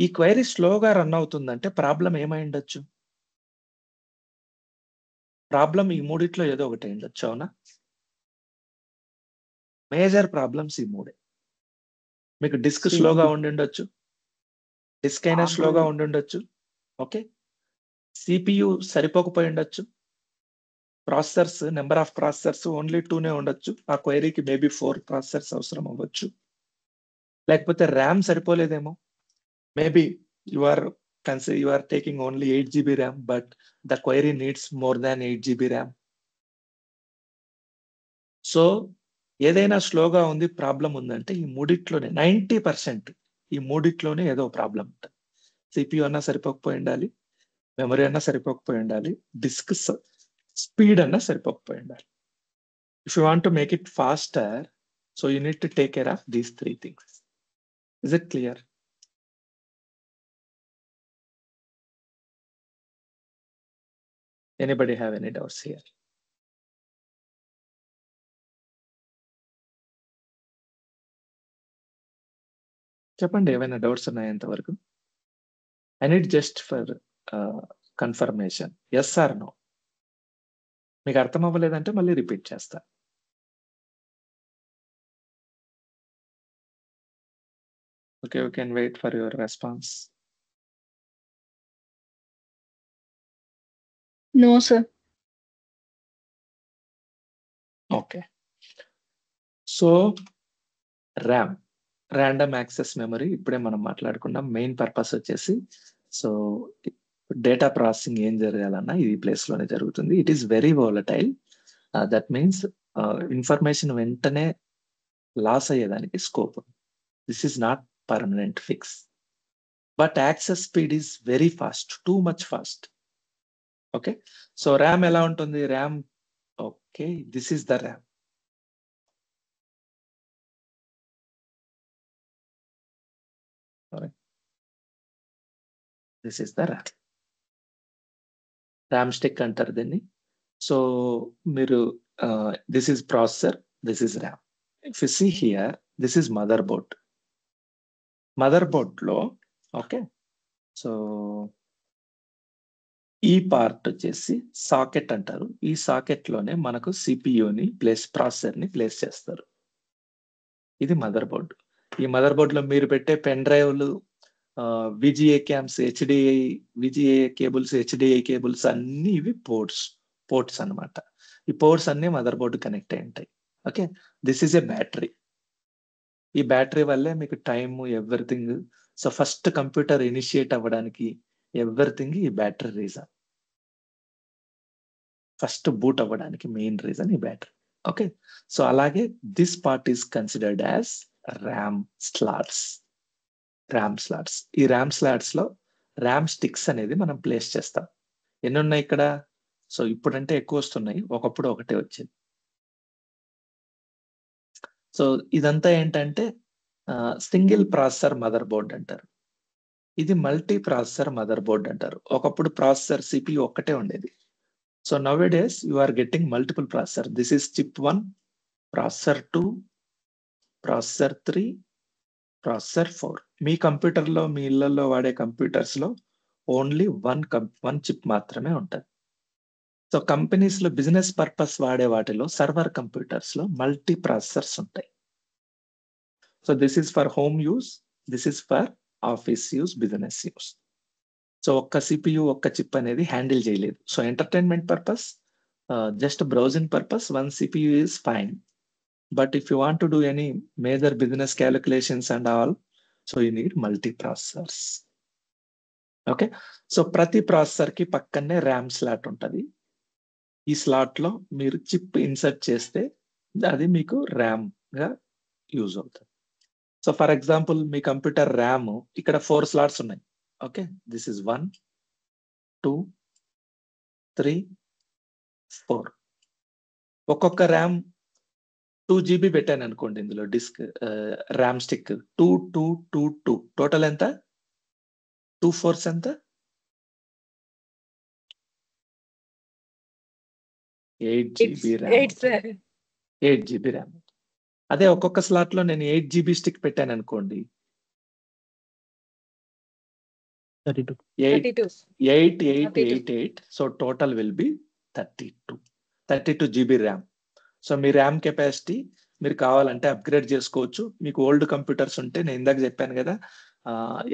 ఈ క్వైరీ స్లోగా రన్ అవుతుందంటే ప్రాబ్లం ఏమై ఉండొచ్చు? ప్రాబ్లం ఈ మూడిట్లో ఏదో ఒకటి ఉండొచ్చు, అవునా? మేజర్ ప్రాబ్లమ్స్ ఈ మూడే. మీకు డిస్క్ స్లోగా ఉండి, డిస్క్ అయినా స్లోగా ఉండి, ఓకే, సిపియు సరిపోకపోయి ఉండొచ్చు, processors number of processors only 2నే ఉండొచ్చు, ఆ క్వైరీకి మేబీ 4 ప్రాసెసర్స్ అవసరం అవ్వచ్చు. లేకపోతే ర్యామ్ సరిపోలేదేమో, maybe you are taking only 8 GB RAM, but the query needs more than 8 GB RAM. So ఏదైనా స్లోగా ఉంది, ప్రాబ్లం ఉందంటే ఈ మూడిట్లోనే 90% ఈ మూడిట్లోనే ఏదో ప్రాబ్లం ఉంటుంది. సిపియు అన్నా సరిపోకపోయి ఉండాలి, మెమరీ అన్నా సరిపోకపోయి ఉండాలి, డిస్క్ స్పీడ్ అన్నా సరిపోకపోయి ఉండాలి. If you want to make it faster, so you need to take care of these 3 things. Is it clear? Anybody have any doubts here? చెప్పండి, ఏమైనా డౌట్స్ ఉన్నాయా ఇంతవరకు? I need just for confirmation, yes or no. మీకు అర్థం అవ్వలేదంటే మళ్ళీ repeat చేస్తా. Okay, we can wait for your response. No, sir. Okay. So RAM, random access memory, ఇప్పుడే మనం మాట్లాడుకున్నాం. మెయిన్ పర్పస్ వచ్చేసి, సో డేటా ప్రాసెసింగ్ ఏం జరగాలన్నా ఈ ప్లేస్ లోనే జరుగుతుంది. It is very volatile. That means information వెంటనే లాస్ అయ్యేదానికి scope. This is not permanent fix, but access speed is very fast, too much fast. Okay, so RAM ఎలా ఉంటుంది? RAM, okay, this is the RAM. This is the RAM. RAM stick అంటారు దీన్ని. So మీరు this is processor, this is RAM. If you see here, this is motherboard. Motherboard లో, okay, so ఈ part వచ్చేసి socket అంటారు. ఈ socket లోనే మనకు సిపియుని ప్రాసెసర్ ని ప్లేస్ చేస్తారు. ఇది మదర్ బోర్డ్. ఈ మదర్ బోర్డ్ లో మీరు పెట్టే పెన్ డ్రైవ్లు, VGA cams, VGA cables, HDI cables అన్ని ఇవి పోర్ట్స్ అన్నమాట. ఈ పోర్ట్స్ అన్ని మదర్ బోర్డు కనెక్ట్ అయి ఉంటాయి. Okay, this is a battery. ఈ బ్యాటరీ వల్లే మీకు time, everything. So first computer initiate అవ్వడానికి ఎవ్రీథింగ్ ఈ బ్యాటరీ రీజన్. ఫస్ట్ బూట్ అవ్వడానికి మెయిన్ రీజన్ ఈ బ్యాటరీ. ఓకే, సో అలాగే this part is considered as RAM slots. ఈ ర్యామ్ స్లాట్స్ లో ర్యామ్ స్టిక్స్ అనేది మనం ప్లేస్ చేస్తాం. ఎన్ని ఉన్నాయి ఇక్కడ? సో ఇప్పుడంటే ఎక్కువ వస్తున్నాయి, ఒకప్పుడు ఒకటే వచ్చేది. సో ఇదంతా ఏంటంటే సింగిల్ ప్రాసెసర్ మదర్ బోర్డ్ అంటారు. ఇది మల్టీ ప్రాసెసర్ మదర్ బోర్డ్ అంటారు. ఒకప్పుడు ప్రాసెసర్ సిపియు ఒక్కటే ఉండేది. So nowadays you are getting multiple processor. This is chip 1, processor 2, processor 3, processor 4. మీ కంప్యూటర్లో మీ ఇళ్లలో వాడే కంప్యూటర్స్ లో ఓన్లీ వన్ చిప్ మాత్రమే ఉంటుంది. సో కంపెనీస్ లో బిజినెస్ పర్పస్ వాడే వాటిలో సర్వర్ కంప్యూటర్స్ లో మల్టీ ప్రాసెసర్స్ ఉంటాయి. So this is for home use, this is for office use, business use. So ఒక్క సిపియు ఒక్క చిప్ అనేది హ్యాండిల్ చేయలేదు. So entertainment purpose, just browsing purpose, one CPU is fine. But if you want to do any major business calculations and all, so you need multi processors. Okay, so ప్రతి processor కి పక్కనే RAM slot ఉంటుంది. ఈ slot లో మీరు chip insert చేస్తే అది మీకు ర్యామ్ గా యూజ్ అవుతుంది. So for example me computer RAM ఇక్కడ 4 స్లాట్స్ ఉన్నాయి. Okay, this is 1, 2, 3, 4. ఒక్కొక్క ర్యామ్ 2 GB పెట్టాను అనుకోండి. ఇందులో డిస్క్ ర్యామ్ స్టిక్ 2, 2, 2, 2 టోటల్ ఎంత? 2 4s ఎంత? 8 GB ర్యామ్. 8 GB RAM. అదే ఒక్కొక్క స్లాట్ లో నేను 8 GB స్టిక్ పెట్టాను అనుకోండి, 32. 8. So total will be 32 GB RAM. So me RAM capacity మీరు కావాలంటే అప్గ్రేడ్ చేసుకోవచ్చు. మీకు ఓల్డ్ కంప్యూటర్స్ ఉంటే నేను ఇందాక చెప్పాను కదా,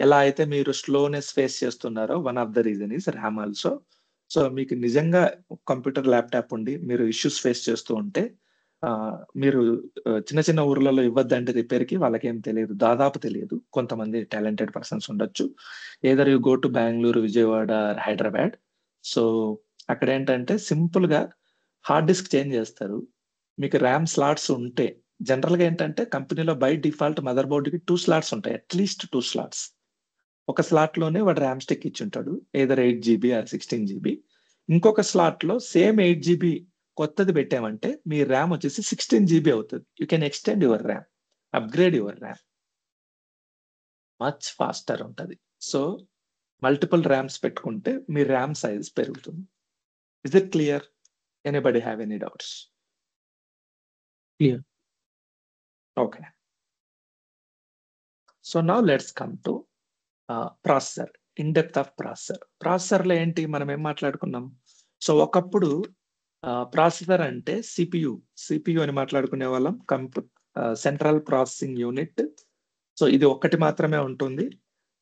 ఎలా అయితే మీరు స్లోనెస్ ఫేస్ చేస్తున్నారో one of the reason is RAM also. So మీకు నిజంగా కంప్యూటర్ ల్యాప్టాప్ ఉండి మీరు ఇష్యూస్ ఫేస్ చేస్తూ ఉంటే మీరు చిన్న చిన్న ఊర్లలో ఇవ్వద్దంటే రిపేర్ కి, వాళ్ళకేం తెలియదు, దాదాపు తెలియదు. కొంతమంది టాలెంటెడ్ పర్సన్స్ ఉండొచ్చు. Either you go to Bengaluru, Vijayawada, Hyderabad. So అక్కడ ఏంటంటే సింపుల్ గా హార్డ్ డిస్క్ చేంజ్ చేస్తారు. మీకు ర్యామ్ స్లాట్స్ ఉంటే జనరల్ గా ఏంటంటే కంపెనీలో బై డిఫాల్ట్ మదర్ బోర్డ్ కి 2 స్లాట్స్ ఉంటాయి, అట్లీస్ట్ 2 స్లాట్స్. ఒక స్లాట్ లోనే వాడు ర్యామ్ స్టిక్ ఇచ్చి ఉంటాడు, ఏదర్ 8 GB ఆర్ 16 GB. ఇంకొక స్లాట్ లో సేమ్ 8 GB కొత్తది పెట్టామంటే మీ ర్యామ్ వచ్చేసి 16 GB అవుతుంది. You can extend your RAM, upgrade your RAM, much faster ఉంటుంది. సో మల్టిపుల్ ర్యామ్స్ పెట్టుకుంటే మీ ర్యామ్ సైజ్ పెరుగుతుంది. Is it clear? Anybody have any doubts? Clear. Okay. So now let's come to processor, in depth of processor. Processor లో ఏంటి మనం ఏం మాట్లాడుకున్నాం? So ఒకప్పుడు ప్రాసెసర్ అంటే సిపియు అని మాట్లాడుకునే వాళ్ళం, సెంట్రల్ ప్రాసెసింగ్ యూనిట్. సో ఇది ఒక్కటి మాత్రమే ఉంటుంది.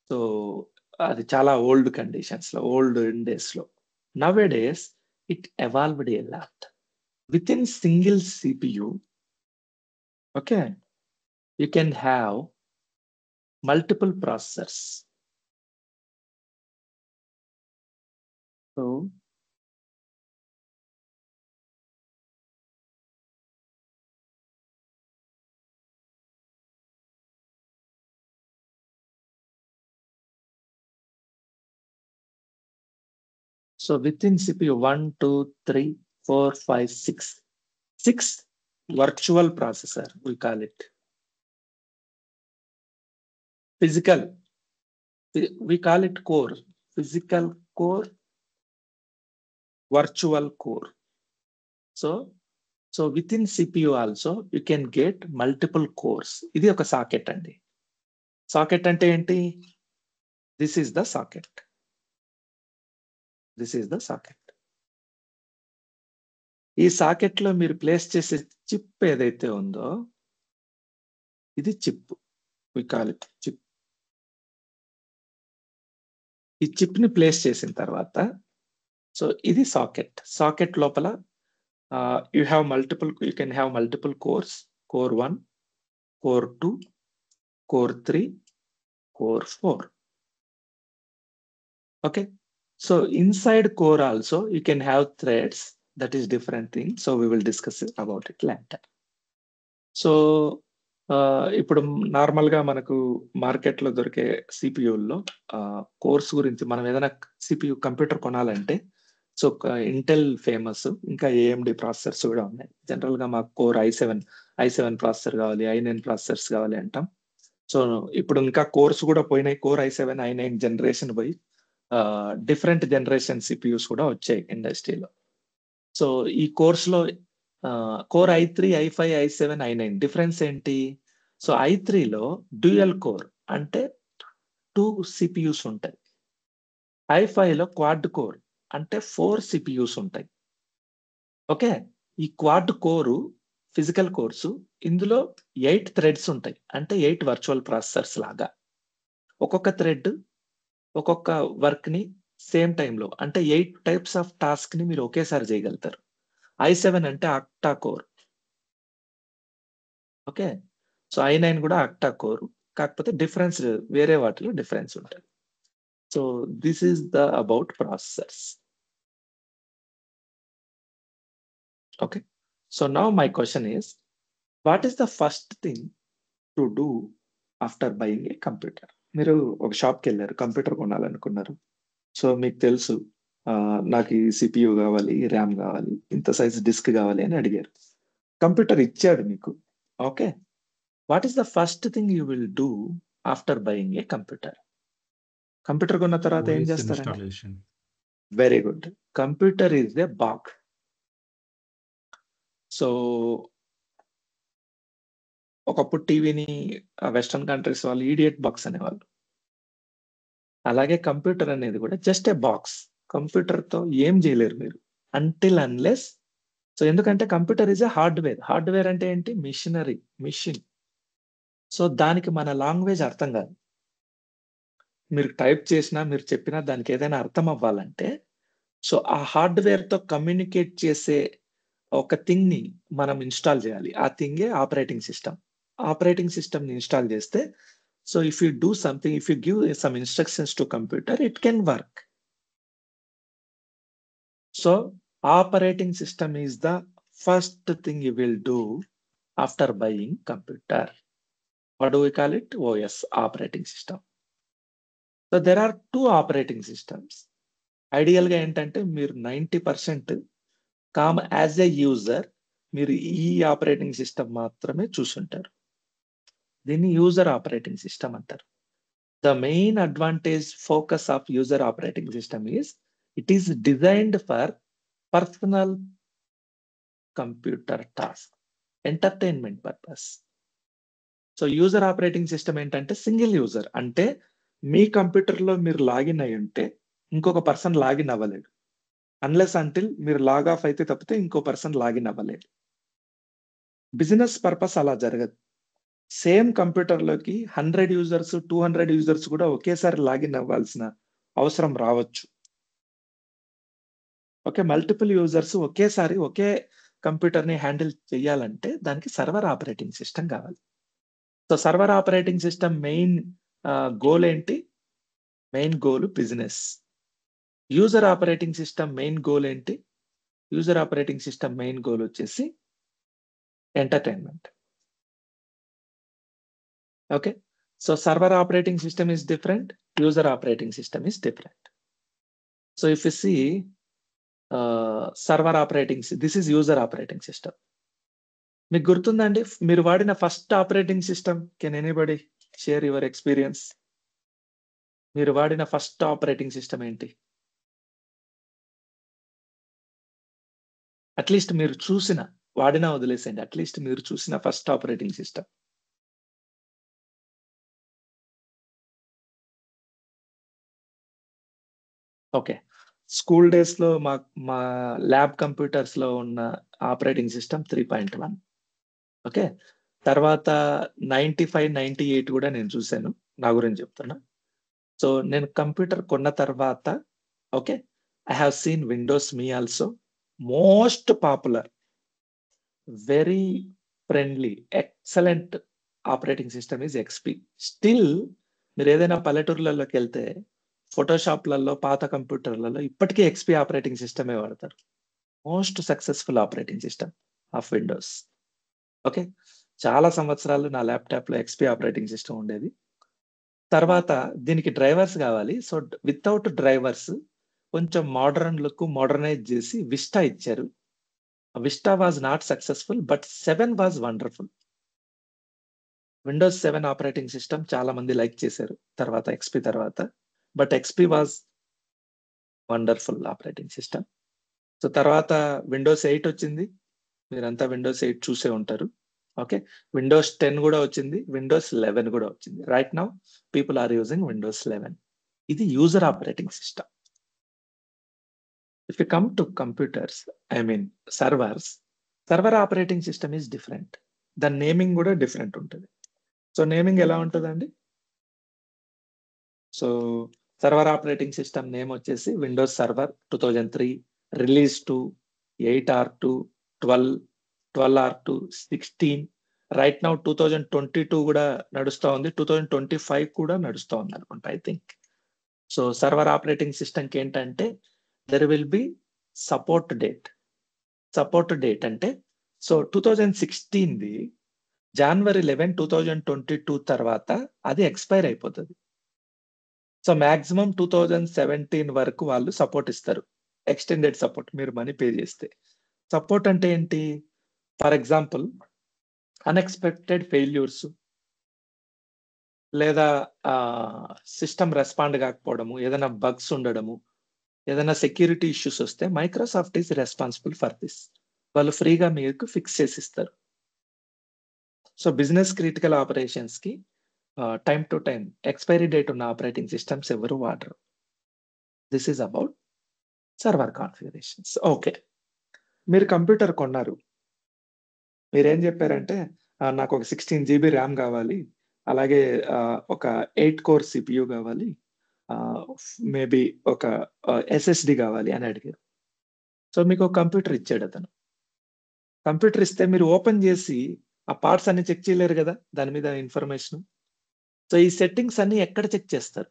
సో అది చాలా ఓల్డ్ కండిషన్స్ లో, ఓల్డ్ డేస్ లో. Now days it evolved a lot. With in single CPU, okay, you can have multiple processors. So within CPU 1, 2, 3, 4, 5, 6 virtual processor, we call it. Physical, we call it core. Physical core, virtual core. So within CPU also you can get multiple cores. ఇది ఒక socket అండి. Socket అంటే ఏంటి? This is the socket. This is the socket. ఈ socket లో మీరు place చేసే chip ఏదైతే ఉందో ఇది chip, we call it chip. ఈ చిప్ ని ప్లేస్ చేసిన తర్వాత సో ఇది సాకెట్. సాకెట్ లోపల you can have multiple cores, core 1, core 2, core 3, core 4. Okay, so inside core also you can have threads. That is different thing. So we will discuss about it later. సో ఇప్పుడు normal గా మనకు market లో దొరికే సిపియుల్లో course గురించి మనం ఏదైనా CPU computer కొనాలంటే సో ఇంటెల్ ఫేమస్, ఇంకా AMD ప్రాసెసర్స్ కూడా ఉన్నాయి. జనరల్ గా మాకు కోర్ i7 ప్రాసెసర్ కావాలి, i9 ప్రాసెసర్స్ కావాలి అంటాం. సో ఇప్పుడు ఇంకా కోర్స్ కూడా పోయినాయి. కోర్ i7 i9 జనరేషన్ పోయి డిఫరెంట్ జనరేషన్ సిపియూస్ కూడా వచ్చాయి ఇండస్ట్రీలో. సో ఈ కోర్సులో core i3 i5 i7 i9 difference ఏంటి? సో i3లో డ్యూయల్ కోర్ అంటే 2 సిపియూస్ ఉంటాయి. i5లో క్వాడ్ కోర్ అంటే 4 సిపియూస్ ఉంటాయి. ఓకే, ఈ క్వాడ్ కోరు ఫిజికల్ కోర్సు, ఇందులో 8 థ్రెడ్స్ ఉంటాయి. అంటే 8 వర్చువల్ ప్రాసెసర్స్ లాగా. ఒక్కొక్క థ్రెడ్ ఒక్కొక్క వర్క్ ని సేమ్ టైంలో అంటే 8 టైప్స్ ఆఫ్ టాస్క్ ని మీరు ఒకేసారి చేయగలుగుతారు. i7 అంటే అక్టా కోర్. ఓకే, సో i9 కూడా అక్టా కోర్, కాకపోతే డిఫరెన్స్ వేరే వాటిలో డిఫరెన్స్ ఉంటుంది. So this is the about processors. Okay, so now my question is, what is the first thing to do after buying A computer? మీరు ఒక షాప్కి వెళ్ళారు, కంప్యూటర్ కొనాలనుకున్నారు. సో మీకు తెలుసు నాకు ఈ సిపియు కావాలి, ఈ ర్యామ్ కావాలి, ఇంత సైజ్ డిస్క్ కావాలి అని అడిగారు. కంప్యూటర్ ఇచ్చాడు మీకు. Okay, what is the first thing you will do after buying A computer? Computer కొన్న తర్వాత ఏం చేస్తారండి? Very good. Computer is the box. So ఒకప్పుడు టీవీని వెస్టర్న్ కంట్రీస్ వాళ్ళు ఈడియట్ బాక్స్ అనేవాళ్ళు. అలాగే కంప్యూటర్ అనేది కూడా జస్ట్ ఏ బాక్స్. కంప్యూటర్ తో ఏం చేయలేరు మీరు అంటిల్ అన్లెస్. సో ఎందుకంటే computer is a hardware. Hardware అంటే ఏంటి? Machinery, machine. సో దానికి మన లాంగ్వేజ్ అర్థం కాదు. మీరు టైప్ చేసినా, మీరు చెప్పినా దానికి ఏదైనా అర్థం అవ్వాలంటే, సో ఆ హార్డ్వేర్ తో కమ్యూనికేట్ చేసే ఒక థింగ్ ని మనం ఇన్స్టాల్ చేయాలి. ఆ థింగే ఆపరేటింగ్ సిస్టమ్. ఆపరేటింగ్ సిస్టమ్ ని ఇన్స్టాల్ చేస్తే, so if you do something, if you give some instructions to computer, it can work. So operating system is the first thing you will do after buying computer. What do we call it? OS, operating system. So there are 2 operating systems. Ideal గా ఏంటంటే మీరు 90% as a user మీరు ఈ operating system మాత్రమే చూసుంటారు. దీన్ని user operating system అంటారు. The main advantage focus of user operating system is it is designed for personal computer task, entertainment purpose. So user operating system ఏంటంటే సింగిల్ యూజర్. అంటే మీ కంప్యూటర్లో మీరు లాగిన్ అయి ఉంటే ఇంకొక పర్సన్ లాగిన్ అవ్వలేడు. అన్లెస్ అంటిల్ మీరు log of అయితే తప్పితే ఇంకో పర్సన్ లాగిన్ అవ్వలేడు. బిజినెస్ పర్పస్ అలా జరగదు. సేమ్ కంప్యూటర్లోకి 100 యూజర్స్, 200 యూజర్స్ కూడా ఒకేసారి లాగిన్ అవ్వాల్సిన అవసరం రావచ్చు. ఓకే, మల్టిపుల్ యూజర్స్ ఒకేసారి ఒకే కంప్యూటర్ని హ్యాండిల్ చేయాలంటే దానికి సర్వర్ ఆపరేటింగ్ సిస్టమ్ కావాలి. So server operating system main goal ఏంటి? Main goal business. User operating system main goal ఏంటి? User operating system main goal వచ్చేసి entertainment. Okay, so server operating system is different, user operating system is different. So if you see server operating, this is user operating system. మీకు గుర్తుందండి మీరు వాడిన first operating system? Can anybody share your experience? మీరు వాడిన first operating system ఏంటి? At least మీరు చూసిన, వాడినా వదిలేసేయండి, అట్లీస్ట్ మీరు చూసిన first operating system. Okay, school days లో మా ల్యాబ్ కంప్యూటర్స్ లో ఉన్న ఆపరేటింగ్ సిస్టమ్ 3.1. ఓకే, తర్వాత 95, 98 కూడా నేను చూశాను. నా గురించి చెప్తున్నా. సో నేను కంప్యూటర్ కొన్న తర్వాత, okay, I have seen Windows me also. Most popular, very friendly, excellent operating system is XP. Still మీరు ఏదైనా పల్లెటూర్లలోకి వెళ్తే ఫోటోషాప్లలో, పాత కంప్యూటర్లలో ఇప్పటికీ ఎక్స్పీ ఆపరేటింగ్ సిస్టమే వాడతారు. Most successful operating system of Windows. Okay, చాలా సంవత్సరాలు నా ల్యాప్టాప్ లో ఎక్స్పీ ఆపరేటింగ్ సిస్టమ్ ఉండేది. తర్వాత దీనికి డ్రైవర్స్ కావాలి. సో వితౌట్ డ్రైవర్స్ కొంచెం మోడర్న్ లుక్, మోడర్నైజ్ చేసి విస్టా ఇచ్చారు. Vista was not successful, but 7 was wonderful. Windows 7 operating system చాలా మంది లైక్ చేశారు తర్వాత ఎక్స్పీ తర్వాత. But XP was wonderful operating system. So తర్వాత విండోస్ 8 వచ్చింది. మీరంతా విండోస్ 8 చూసే ఉంటారు. ఓకే. విండోస్ 10 కూడా వచ్చింది. విండోస్ 11 కూడా వచ్చింది. Right now people are using Windows 11. ఇది user operating system. If you come to computers, I mean servers, server operating system is different. The naming కూడా డిఫరెంట్ ఉంటుంది. సో నేమింగ్ ఎలా ఉంటుందండి? So server operating system name వచ్చేసి Windows server 2003, release 2, 8R2, 12, 12R2, 16. Right now 2022 కూడా నడుస్తూ ఉంది. 2025 కూడా నడుస్తూ ఉంది అనుకుంటా I think. So server operating సిస్టమ్కి ఏంటంటే there will be support date. Support date అంటే సో 2016ది January 11, 2022 తర్వాత అది ఎక్స్పైర్ అయిపోతుంది. సో మాక్సిమం 2017 వరకు వాళ్ళు సపోర్ట్ ఇస్తారు. ఎక్స్టెండెడ్ సపోర్ట్ మీరు మనీ పే చేస్తే. సపోర్ట్ అంటే ఏంటి? ఫర్ ఎగ్జాంపుల్ అన్ఎక్స్పెక్టెడ్ ఫెయిల్యూర్స్ లేదా సిస్టమ్ రెస్పాండ్ కాకపోవడము, ఏదైనా బగ్స్ ఉండడము, ఏదైనా సెక్యూరిటీ ఇష్యూస్ వస్తే Microsoft is responsible for this. వాళ్ళు ఫ్రీగా మీకు ఫిక్స్ చేసి ఇస్తారు. సో బిజినెస్ క్రిటికల్ ఆపరేషన్స్ కి time to time expiry date ఉన్న ఆపరేటింగ్ సిస్టమ్స్ ఎవరు వాడరు. This is about server configurations. Okay. మీరు కంప్యూటర్ కొన్నారు. మీరేం చెప్పారంటే నాకు ఒక 16 GB ర్యామ్ కావాలి, అలాగే ఒక 8 కోర్ CPU కావాలి, మేబీ ఒక SSD కావాలి అని అడిగారు. సో మీకు ఒక కంప్యూటర్ ఇచ్చాడు అతను. కంప్యూటర్ ఇస్తే మీరు ఓపెన్ చేసి ఆ పార్ట్స్ అన్ని చెక్ చేయలేరు కదా, దాని మీద ఇన్ఫర్మేషన్. సో ఈ సెట్టింగ్స్ అన్ని ఎక్కడ చెక్ చేస్తారు?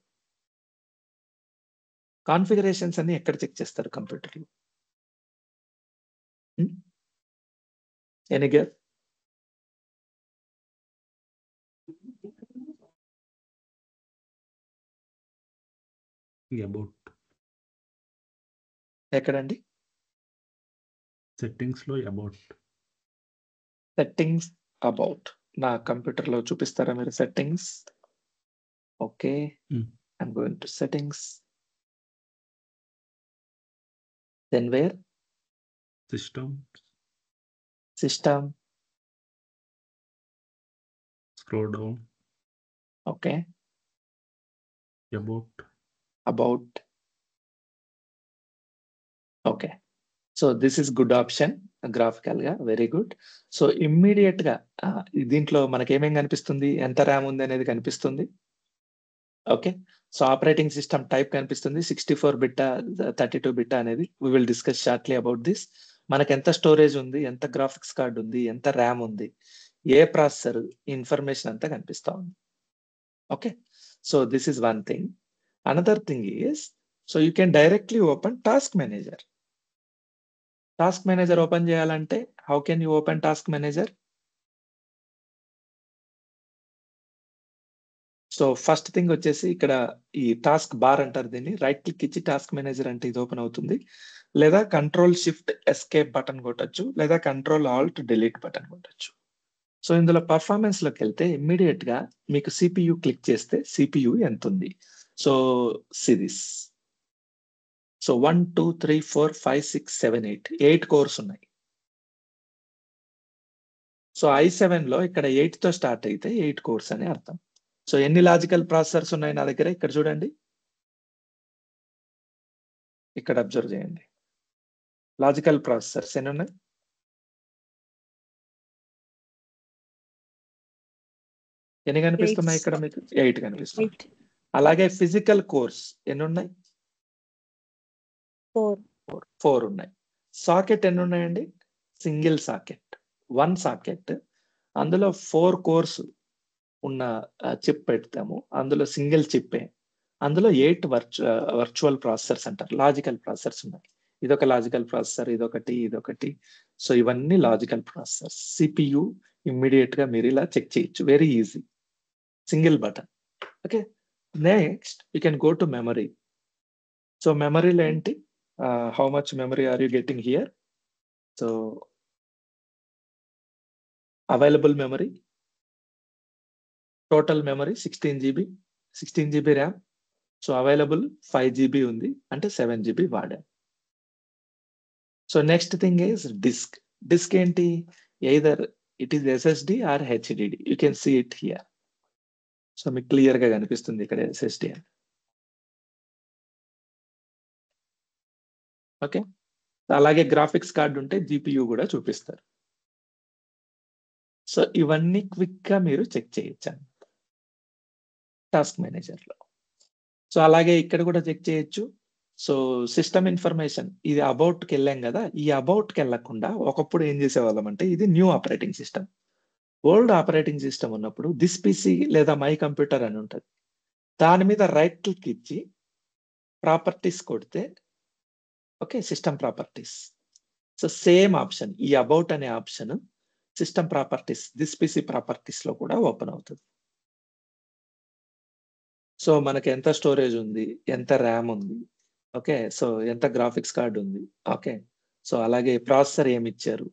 కాన్ఫిగరేషన్స్ అన్ని ఎక్కడ చెక్ చేస్తారు కంప్యూటర్లో? Any guess? అబౌట్ ఎక్కడండి? సెట్టింగ్స్ లో అబౌట్. Settings about. నా కంప్యూటర్ లో చూపిస్తారా మీరు settings? Okay, I'm going to settings. Then where? System. Scroll down. Okay. About. Okay. So this is good option graphical గా, వెరీ గుడ్. సో ఇమ్మీడియట్ గా దీంట్లో మనకి ఏమేం కనిపిస్తుంది? ఎంత ర్యామ్ ఉంది అనేది కనిపిస్తుంది. Okay. So operating system type కనిపిస్తుంది. 64 బిట్టా 32 బిట్టా అనేది we will discuss shortly about this. మనకి ఎంత స్టోరేజ్ ఉంది, ఎంత గ్రాఫిక్స్ కార్డ్ ఉంది, ఎంత ర్యామ్ ఉంది, ఏ ప్రాసెసర్, ఇన్ఫర్మేషన్ అంతా కనిపిస్తా ఉంది. Okay. So this is one thing. Another thing is so you can directly open task manager. Task manager open చేయాలంటే how can you open task manager? So first thing వచ్చేసి ఇక్కడ ఈ task bar అంటారు దీన్ని. Right click ఇచ్చి task manager అంటే ఇది open అవుతుంది. లేదా కంట్రోల్ షిఫ్ట్ ఎస్కేప్ బటన్ కొట్టచ్చు, లేదా కంట్రోల్ ఆల్ట్ డిలీట్ బటన్ కొట్టచ్చు. సో ఇందులో పర్ఫార్మెన్స్ లోకి వెళ్తే ఇమ్మీడియట్ గా మీకు CPU క్లిక్ చేస్తే CPU ఎంత ఉంది? So series. సో 1, 2, 3, 4, 5, 6, 7, 8 కోర్స్ ఉన్నాయి. సో i7 లో ఇక్కడ 8 తో స్టార్ట్ అయితే 8 కోర్స్ అని అర్థం. సో ఎన్ని లాజికల్ ప్రాసెసర్స్ ఉన్నాయి నా దగ్గర? ఇక్కడ చూడండి, ఇక్కడ అబ్జర్వ్ చేయండి. లాజికల్ ప్రాసెసర్స్ ఎన్ని ఉన్నాయి? ఎన్ని కనిపిస్తున్నాయి ఇక్కడ మీకు? 8 కనిపిస్తున్నాయి. అలాగే ఫిజికల్ కోర్స్ ఎన్ని ఉన్నాయి? 4 ఉన్నాయి. సాకెట్ ఎన్ని ఉన్నాయండి? Single socket, 1 socket. అందులో 4 కోర్స్ ఉన్న చిప్ పెడతాము. అందులో సింగిల్ చిప్పే. అందులో 8 వర్చువల్ ప్రాసెసర్స్ అంటారు, లాజికల్ ప్రాసెసర్స్ ఉన్నాయి. ఇదొక లాజికల్ ప్రాసెసర్, ఇదొకటి. సో ఇవన్నీ లాజికల్ ప్రాసెసర్స్. CPU ఇమ్మీడియట్ గా మీరు ఇలా చెక్ చేయొచ్చు, very easy, single button. Okay. Next you can go to memory. So మెమరీలో ఏంటి? How much memory are you getting here? So available memory total memory 16 GB RAM. So available 5 GB ఉంది, అంటే 7 GB వాడాం. So next thing is disk. Disk ఏంటి? Either it is SSD or HDD. You can see it here. So మీకు clear గా కనిపిస్తుంది ఇక్కడ SSD అని. Okay, అలాగే గ్రాఫిక్స్ కార్డ్ ఉంటే GPU కూడా చూపిస్తారు. సో ఇవన్నీ క్విక్ గా మీరు చెక్ చేయొచ్చు అన్నమాట టాస్క్ మేనేజర్ లో. సో అలాగే ఇక్కడ కూడా చెక్ చేయొచ్చు. సో సిస్టమ్ ఇన్ఫర్మేషన్, ఇది అబౌట్ కి వెళ్ళాం కదా, ఈ అబౌట్ కి వెళ్ళకుండా ఒకప్పుడు ఏం చేసేవాళ్ళం అంటే, ఇది new operating system. Old operating system ఉన్నప్పుడు దిస్ PC లేదా మై కంప్యూటర్ అని ఉంటుంది. దాని మీద రైట్ క్లిక్ ఇచ్చి ప్రాపర్టీస్ కొడితే, okay, system properties. So same option, ఈ అబౌట్ అనే option system properties, this PC properties లో కూడా ఓపెన్ అవుతుంది. సో మనకి ఎంత స్టోరేజ్ ఉంది, ఎంత ర్యామ్ ఉంది, ఓకే, సో ఎంత గ్రాఫిక్స్ కార్డ్ ఉంది, ఓకే, సో అలాగే ప్రాసెసర్ ఏమి ఇచ్చారు,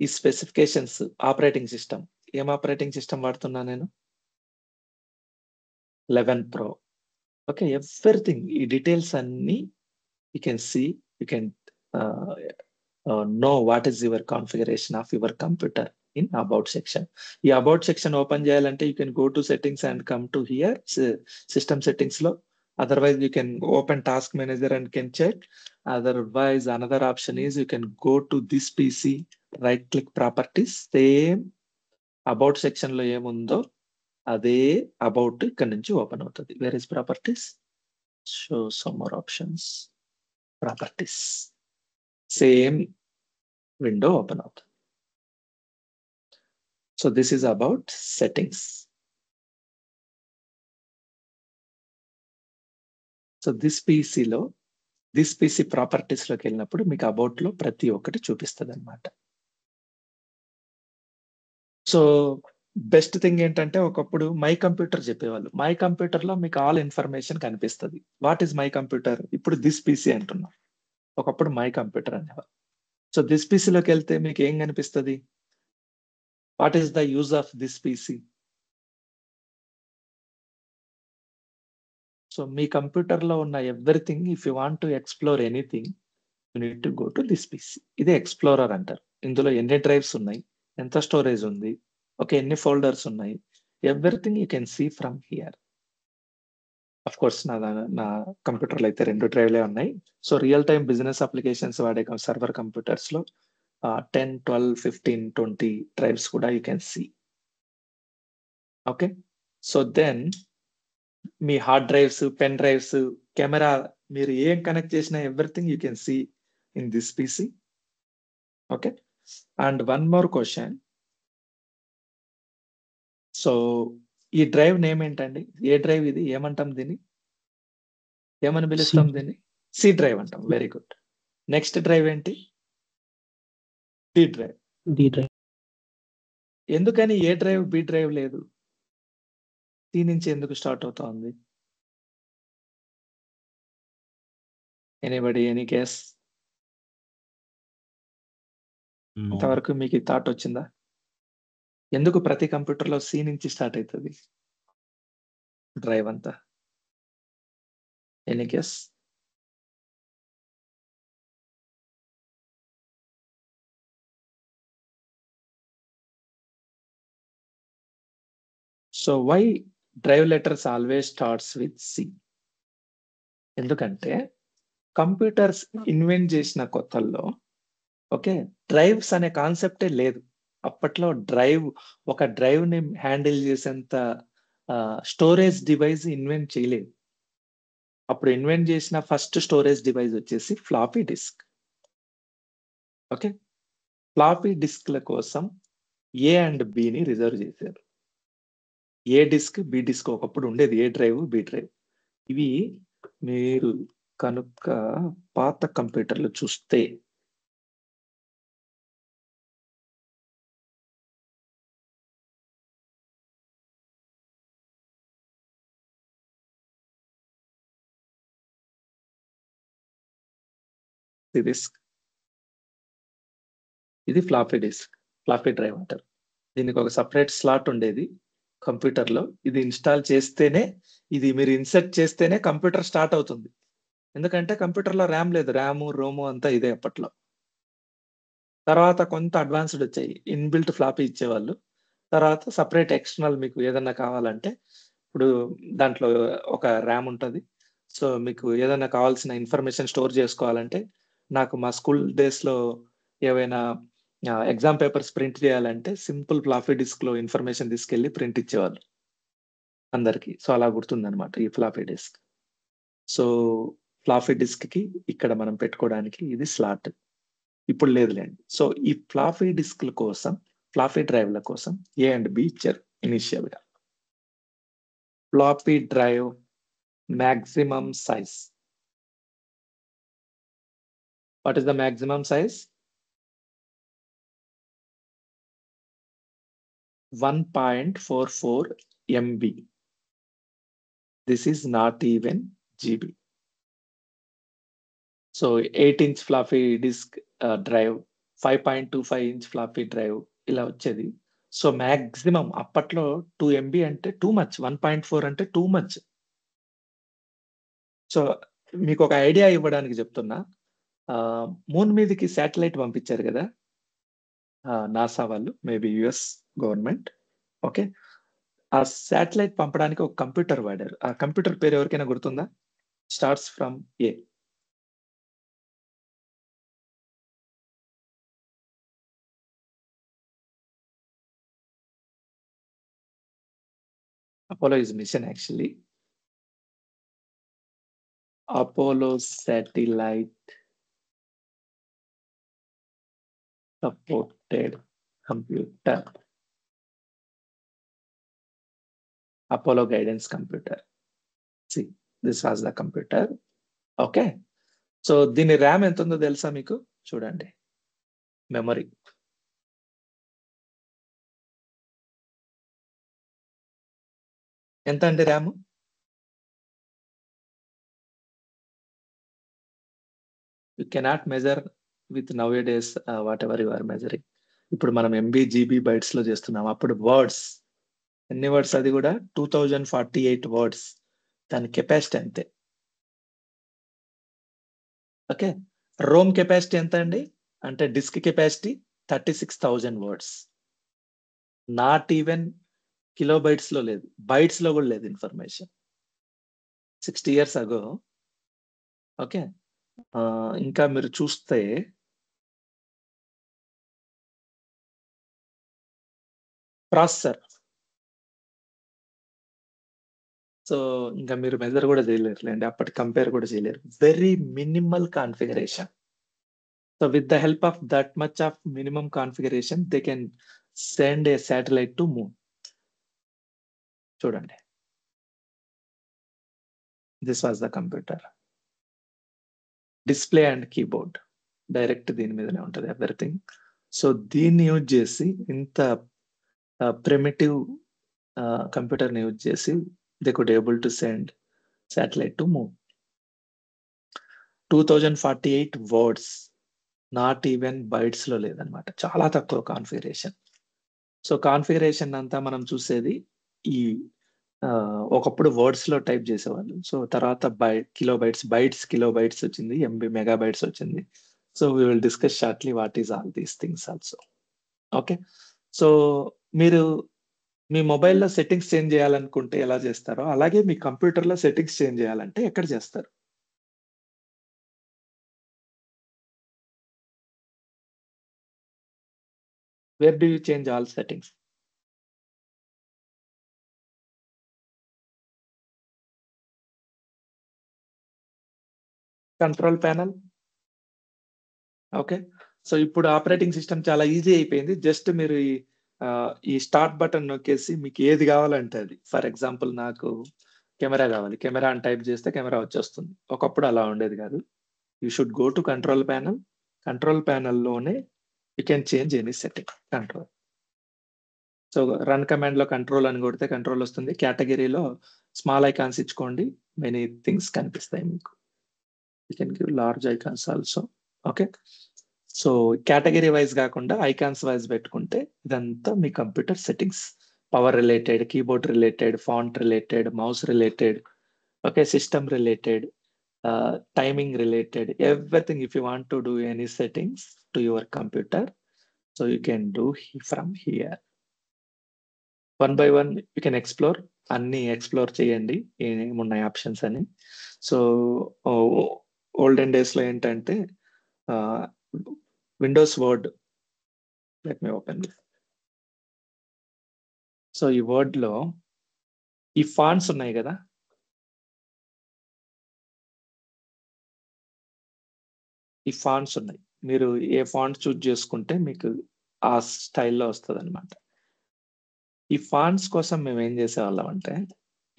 ఈ స్పెసిఫికేషన్స్, ఆపరేటింగ్ సిస్టమ్, ఏం ఆపరేటింగ్ సిస్టమ్ వాడుతున్నా నేను, 11 Pro. ఓకే, ఎవ్రీథింగ్, ఈ డీటెయిల్స్ అన్ని you can see, you can know what is your configuration of your computer in about section. ఈ about section ఓపెన్ చేయాలంటే you can go to settings and come to here system settings లో. Otherwise you can open task manager and can check. Otherwise another option is you can go to this PC, right click properties, same about section లో ఏముందో అదే about ఇక్కడ నుంచి open అవుతుంది. Where is properties? Show some more options. Properties, same window open అవుతుంది. So this is about settings. So this PC properties లోకి వెళ్ళినప్పుడు మీకు అబౌట్ లో ప్రతి ఒక్కటి చూపిస్తుంది అనమాట. సో బెస్ట్ థింగ్ ఏంటంటే, ఒకప్పుడు మై కంప్యూటర్ చెప్పేవాళ్ళు. మై కంప్యూటర్ లో మీకు ఆల్ ఇన్ఫర్మేషన్ కనిపిస్తుంది. What is my computer? ఇప్పుడు దిస్ PC అంటున్నాం, ఒకప్పుడు మై కంప్యూటర్ అనేవాళ్ళు. సో దిస్ PC లోకి వెళ్తే మీకు ఏం కనిపిస్తుంది? What is the use of this PC? So me computer లో ఉన్న everything, if you want to explore anything, you need to go to this PC. ఇదే ఎక్స్ప్లోరర్ అంటారు. ఇందులో ఎన్ని డ్రైవ్స్ ఉన్నాయి, ఎంత స్టోరేజ్ ఉంది, ఓకే, ఎన్ని ఫోల్డర్స్ ఉన్నాయి, everything you can see from here. Of course నా కంప్యూటర్లో అయితే 2 డ్రైవ్లే ఉన్నాయి. So real time business applications వాడే సర్వర్ కంప్యూటర్స్ లో 10, 12, 15, 20 డ్రైవ్స్ కూడా you can see. Okay, so then మీ hard drives, pen drives, camera, మీరు ఏం కనెక్ట్ చేసినా everything you can see in this PC. Okay, and one more question. So ఈ drive name ఏంటండి? ఏ డ్రైవ్ ఇది? ఏమంటాం దీన్ని? ఏమని పిలుస్తాం దీన్ని? C డ్రైవ్ అంటాం. Very good. నెక్స్ట్ డ్రైవ్ ఏంటి? D drive. D drive. ఎందుకని ఏ డ్రైవ్, B డ్రైవ్ లేదు? C నుంచి ఎందుకు స్టార్ట్ అవుతోంది? Anybody, any guess? ఇంతవరకు మీకు ఈ థాట్ వచ్చిందా? ఎందుకు ప్రతి కంప్యూటర్ లో C నుంచి స్టార్ట్ అవుతుంది డ్రైవ్ అంతా? Any guess? So why drive letters always starts with C? ఎందుకంటే కంప్యూటర్స్ ఇన్వెంట్ చేసిన కొత్తల్లో, ఓకే, డ్రైవ్స్ అనే కాన్సెప్టే లేదు. అప్పట్లో ఒక డ్రైవ్ ని హ్యాండిల్ చేసేంత స్టోరేజ్ డివైస్ ఇన్వెంట్ చేయలేదు. అప్పుడు ఇన్వెంట్ చేసిన ఫస్ట్ స్టోరేజ్ డివైస్ వచ్చేసి ఫ్లాపీ డిస్క్. ఓకే, ఫ్లాపీ డిస్క్ల కోసం A అండ్ B ని రిజర్వ్ చేశారు. ఏ డిస్క్, B డిస్క్ ఒకప్పుడు ఉండేది, ఏ డ్రైవ్, B డ్రైవ్. ఇవి మీరు కనుక పాత కంప్యూటర్లు చూస్తే డిస్క్, ఇది ఫ్లాపీ డిస్క్, ఫ్లాపీ డ్రైవ్ అంటారు. దీనికి ఒక సపరేట్ స్లాట్ ఉండేది. కంప్యూటర్లో ఇది ఇన్స్టాల్ చేస్తేనే, ఇది మీరు ఇన్సర్ట్ చేస్తేనే కంప్యూటర్ స్టార్ట్ అవుతుంది. ఎందుకంటే కంప్యూటర్లో ర్యామ్ లేదు. ర్యాము, రోము అంతా ఇదే అప్పట్లో. తర్వాత కొంత అడ్వాన్స్డ్ వచ్చాయి. ఇన్‌బిల్ట్ ఫ్లాపీ ఇచ్చేవాళ్ళు. తర్వాత సెపరేట్ ఎక్స్టర్నల్ మీకు ఏదన్నా కావాలంటే, ఇప్పుడు దాంట్లో ఒక ర్యామ్ ఉంటది. సో, మీకు ఏదన్నా కావాల్సిన ఇన్ఫర్మేషన్ స్టోర్ చేసుకోవాలంటే, నాకు మా స్కూల్ డేస్‌లో ఏవైనా ఎగ్జామ్ పేపర్స్ ప్రింట్ చేయాలంటే సింపుల్ ఫ్లాపీ డిస్క్‌లో ఇన్ఫర్మేషన్ తీసుకెళ్ళి ప్రింట్ ఇచ్చేవాళ్ళు అందరికి. సో, అలా గుర్తుందనమాట ఈ ఫ్లాపీ డిస్క్. సో, ఫ్లాపీ డిస్క్‌కి ఇక్కడ మనం పెట్టుకోవడానికి ఇది స్లాట్. ఇప్పుడు లేదులెండి. సో, ఈ ఫ్లాపీ డిస్క్‌ల కోసం, ఫ్లాపీ డ్రైవ్‌ల కోసం ఏ అండ్ బి ఇచ్చారు ఇనిషియల్‌గా. Floppy drive maximum size. What is the maximum size? 1.44 MB. This is not even GB. So 8-inch floppy disk drive, 5.25-inch floppy drive ఇలా వచ్చేది. సో మాక్సిమం అప్పట్లో 2 MB అంటే too much, 1.4 అంటే too much. So మీకు ఒక idea ఇవ్వడానికి చెప్తున్నా. Moon మీదకి శాటిలైట్ పంపించారు కదా నాసా వాళ్ళు, మేబీ యుఎస్ గవర్నమెంట్. ఓకే, ఆ శాటిలైట్ పంపడానికి ఒక కంప్యూటర్ వాడారు. ఆ కంప్యూటర్ పేరు ఎవరికైనా గుర్తుందా? Starts from A. Apollo is mission actually. Apollo satellite supported computer. Apollo guidance computer. See, this was the computer. Okay. So దీని ర్యామ్ ఎంత ఉందో తెలుసా మీకు? చూడండి, మెమరీ. ఎంత అండి RAM? You cannot measure with nowadays whatever you are measuring. ఇప్పుడు మనం ఎంబీ, జీబీ, బైట్స్ లో చేస్తున్నాం. అప్పుడు వర్డ్స్ ఎన్ని వర్డ్స్? అది కూడా 2048 వర్డ్స్. దాని కెపాసిటీ అంతే. ఓకే, రోమ్ కెపాసిటీ ఎంత అండి అంటే disk capacity 36,000 words. Not even kilobytes లో లేదు, బైట్స్ లో కూడా లేదు ఇన్ఫర్మేషన్. 60 years అగో. ఓకే, ఇంకా మీరు చూస్తే ప్రాసెసర్, సో ఇంకా మీరు మెజర్ కూడా చేయలేరులేండి, అప్పటి కంపేర్ కూడా చేయలేరు. Very minimal configuration. So with the help of that much of minimum configuration they can send a satellite to moon. చూడండి, this was the computer. Display and keyboard direct దీని మీదనే ఉంటుంది ఎవ్రీథింగ్. సో దీన్ని use చేసి, ఇంత primitive కంప్యూటర్ని use చేసి they could able to send satellite to moon. 2048 words, not even bytes లో లేదనమాట, చాలా తక్కువ కాన్ఫిగరేషన్. సో కాన్ఫిగరేషన్ అంతా మనం చూసేది ఈ ఒకప్పుడు వర్డ్స్ లో టైప్ చేసేవాళ్ళు. సో తర్వాత కిలో బైట్స్ కిలో బైట్స్ వచ్చింది, ఎంబీ మెగాబైట్స్ వచ్చింది. So we will discuss shortly what is all these things also. Okay, so మీరు మీ మొబైల్లో సెట్టింగ్స్ చేంజ్ చేయాలనుకుంటే ఎలా చేస్తారో, అలాగే మీ కంప్యూటర్లో సెట్టింగ్స్ చేంజ్ చేయాలంటే ఎక్కడ చేస్తారు? Where do you change all settings? Control panel. Okay, so ఇప్పుడు ఆపరేటింగ్ సిస్టమ్ చాలా ఈజీ అయిపోయింది. జస్ట్ మీరు ఈ స్టార్ట్ బటన్ నొక్కేసి మీకు ఏది కావాలంటే అది. ఫర్ ఎగ్జాంపుల్ నాకు కెమెరా కావాలి, కెమెరా అని టైప్ చేస్తే కెమెరా వచ్చేస్తుంది. ఒకప్పుడు అలా ఉండేది కాదు. You should go to control panel. Control ప్యానల్లోనే you can change any setting. Control, so run command లో కంట్రోల్ అని కొడితే కంట్రోల్ వస్తుంది. కేటగిరీలో స్మాల్ ఐకాన్స్ ఇచ్చుకోండి, మెనీ థింగ్స్ కనిపిస్తాయి మీకు. You can give large icons also. Okay, so category wise కాకుండా ఐకాన్స్ వైజ్ పెట్టుకుంటే ఇదంతా మీ computer settings. power related, keyboard related, font related, mouse related, okay, system related, timing related, everything. If you want to do any settings to your computer, so you can do from here. One by one you can explore, అన్ని explore చేయండి ఏమున్నాయి options అని. So olden days లో ఏంటంటే Windows word, let me open this. So ఈ word లో ఈ fonts ఉన్నాయి కదా, ఈ ఫాంట్స్ ఉన్నాయి. మీరు ఏ ఫాంట్ చూజ్ చేసుకుంటే మీకు ఆ స్టైల్లో వస్తుంది అనమాట. ఈ ఫాంట్స్ కోసం మేము ఏం చేసేవాళ్ళం అంటే,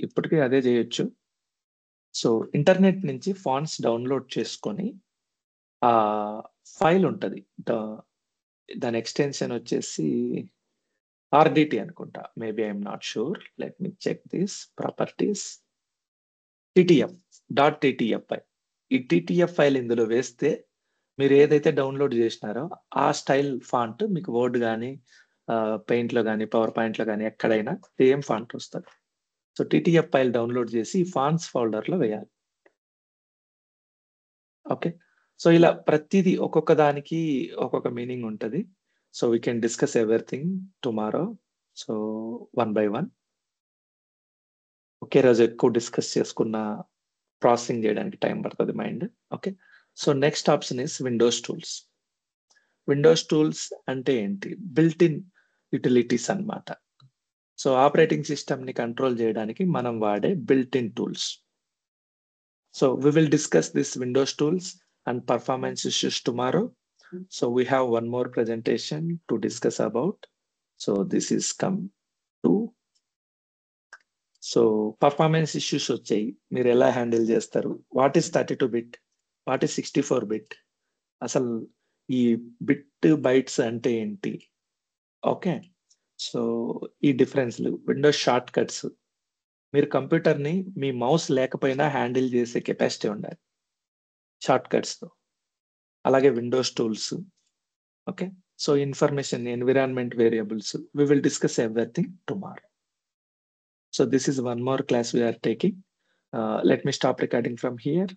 ఇప్పటికీ అదే చేయొచ్చు. సో ఇంటర్నెట్ నుంచి ఫాంట్స్ డౌన్లోడ్ చేసుకొని ఆ ఫైల్ ఉంటుంది, దాని ఎక్స్టెన్షన్ వచ్చేసి RDT అనుకుంటా, maybe I'm not sure, let me check this. Properties TTF.TTF file. ఈ TTF ఫైల్ ఇందులో వేస్తే మీరు ఏదైతే డౌన్లోడ్ చేసినారో ఆ స్టైల్ ఫాంట్ మీకు వర్డ్ కానీ పెయింట్ లో కానీ పవర్ పాయింట్ లో కానీ ఎక్కడైనా సేమ్ ఫాంట్ వస్తుంది. సో TTF ఫైల్ డౌన్లోడ్ చేసి ఈ ఫాంట్స్ ఫోల్డర్ లో వేయాలి. ఓకే, సో ఇలా ప్రతిదీ ఒక్కొక్క దానికి ఒక్కొక్క మీనింగ్ ఉంటుంది. So we can discuss everything tomorrow. So one by one, ఒకే రోజు ఎక్కువ డిస్కస్ చేసుకున్న ప్రాసెసింగ్ చేయడానికి టైం పడుతుంది mind. Okay, so next option is Windows tools. Windows tools అంటే ఏంటి? బిల్ట్ ఇన్ యూటిలిటీస్ అన్నమాట. సో ఆపరేటింగ్ సిస్టమ్ ని కంట్రోల్ చేయడానికి మనం వాడే built in tools. So we will discuss this Windows tools and performance issues tomorrow. So we have one more presentation to discuss about. So this is come to. So performance issues వచ్చాయి, మీరు ఎలా handle చేస్తారు? What is 32-bit, what is 64-bit, అసలు ఈ bit bytes అంటే ఏంటి? Okay, so ఈ డిఫరెన్స్లు, Windows short cuts, మీరు కంప్యూటర్ని మీ మౌస్ లేకపోయినా హ్యాండిల్ చేసే కెపాసిటీ ఉండాలి షార్ట్ కట్స్తో. అలాగే Windows tools. Okay, so information, environment variables, we will discuss everything tomorrow. So this is one more class we are taking. Let me stop recording from here.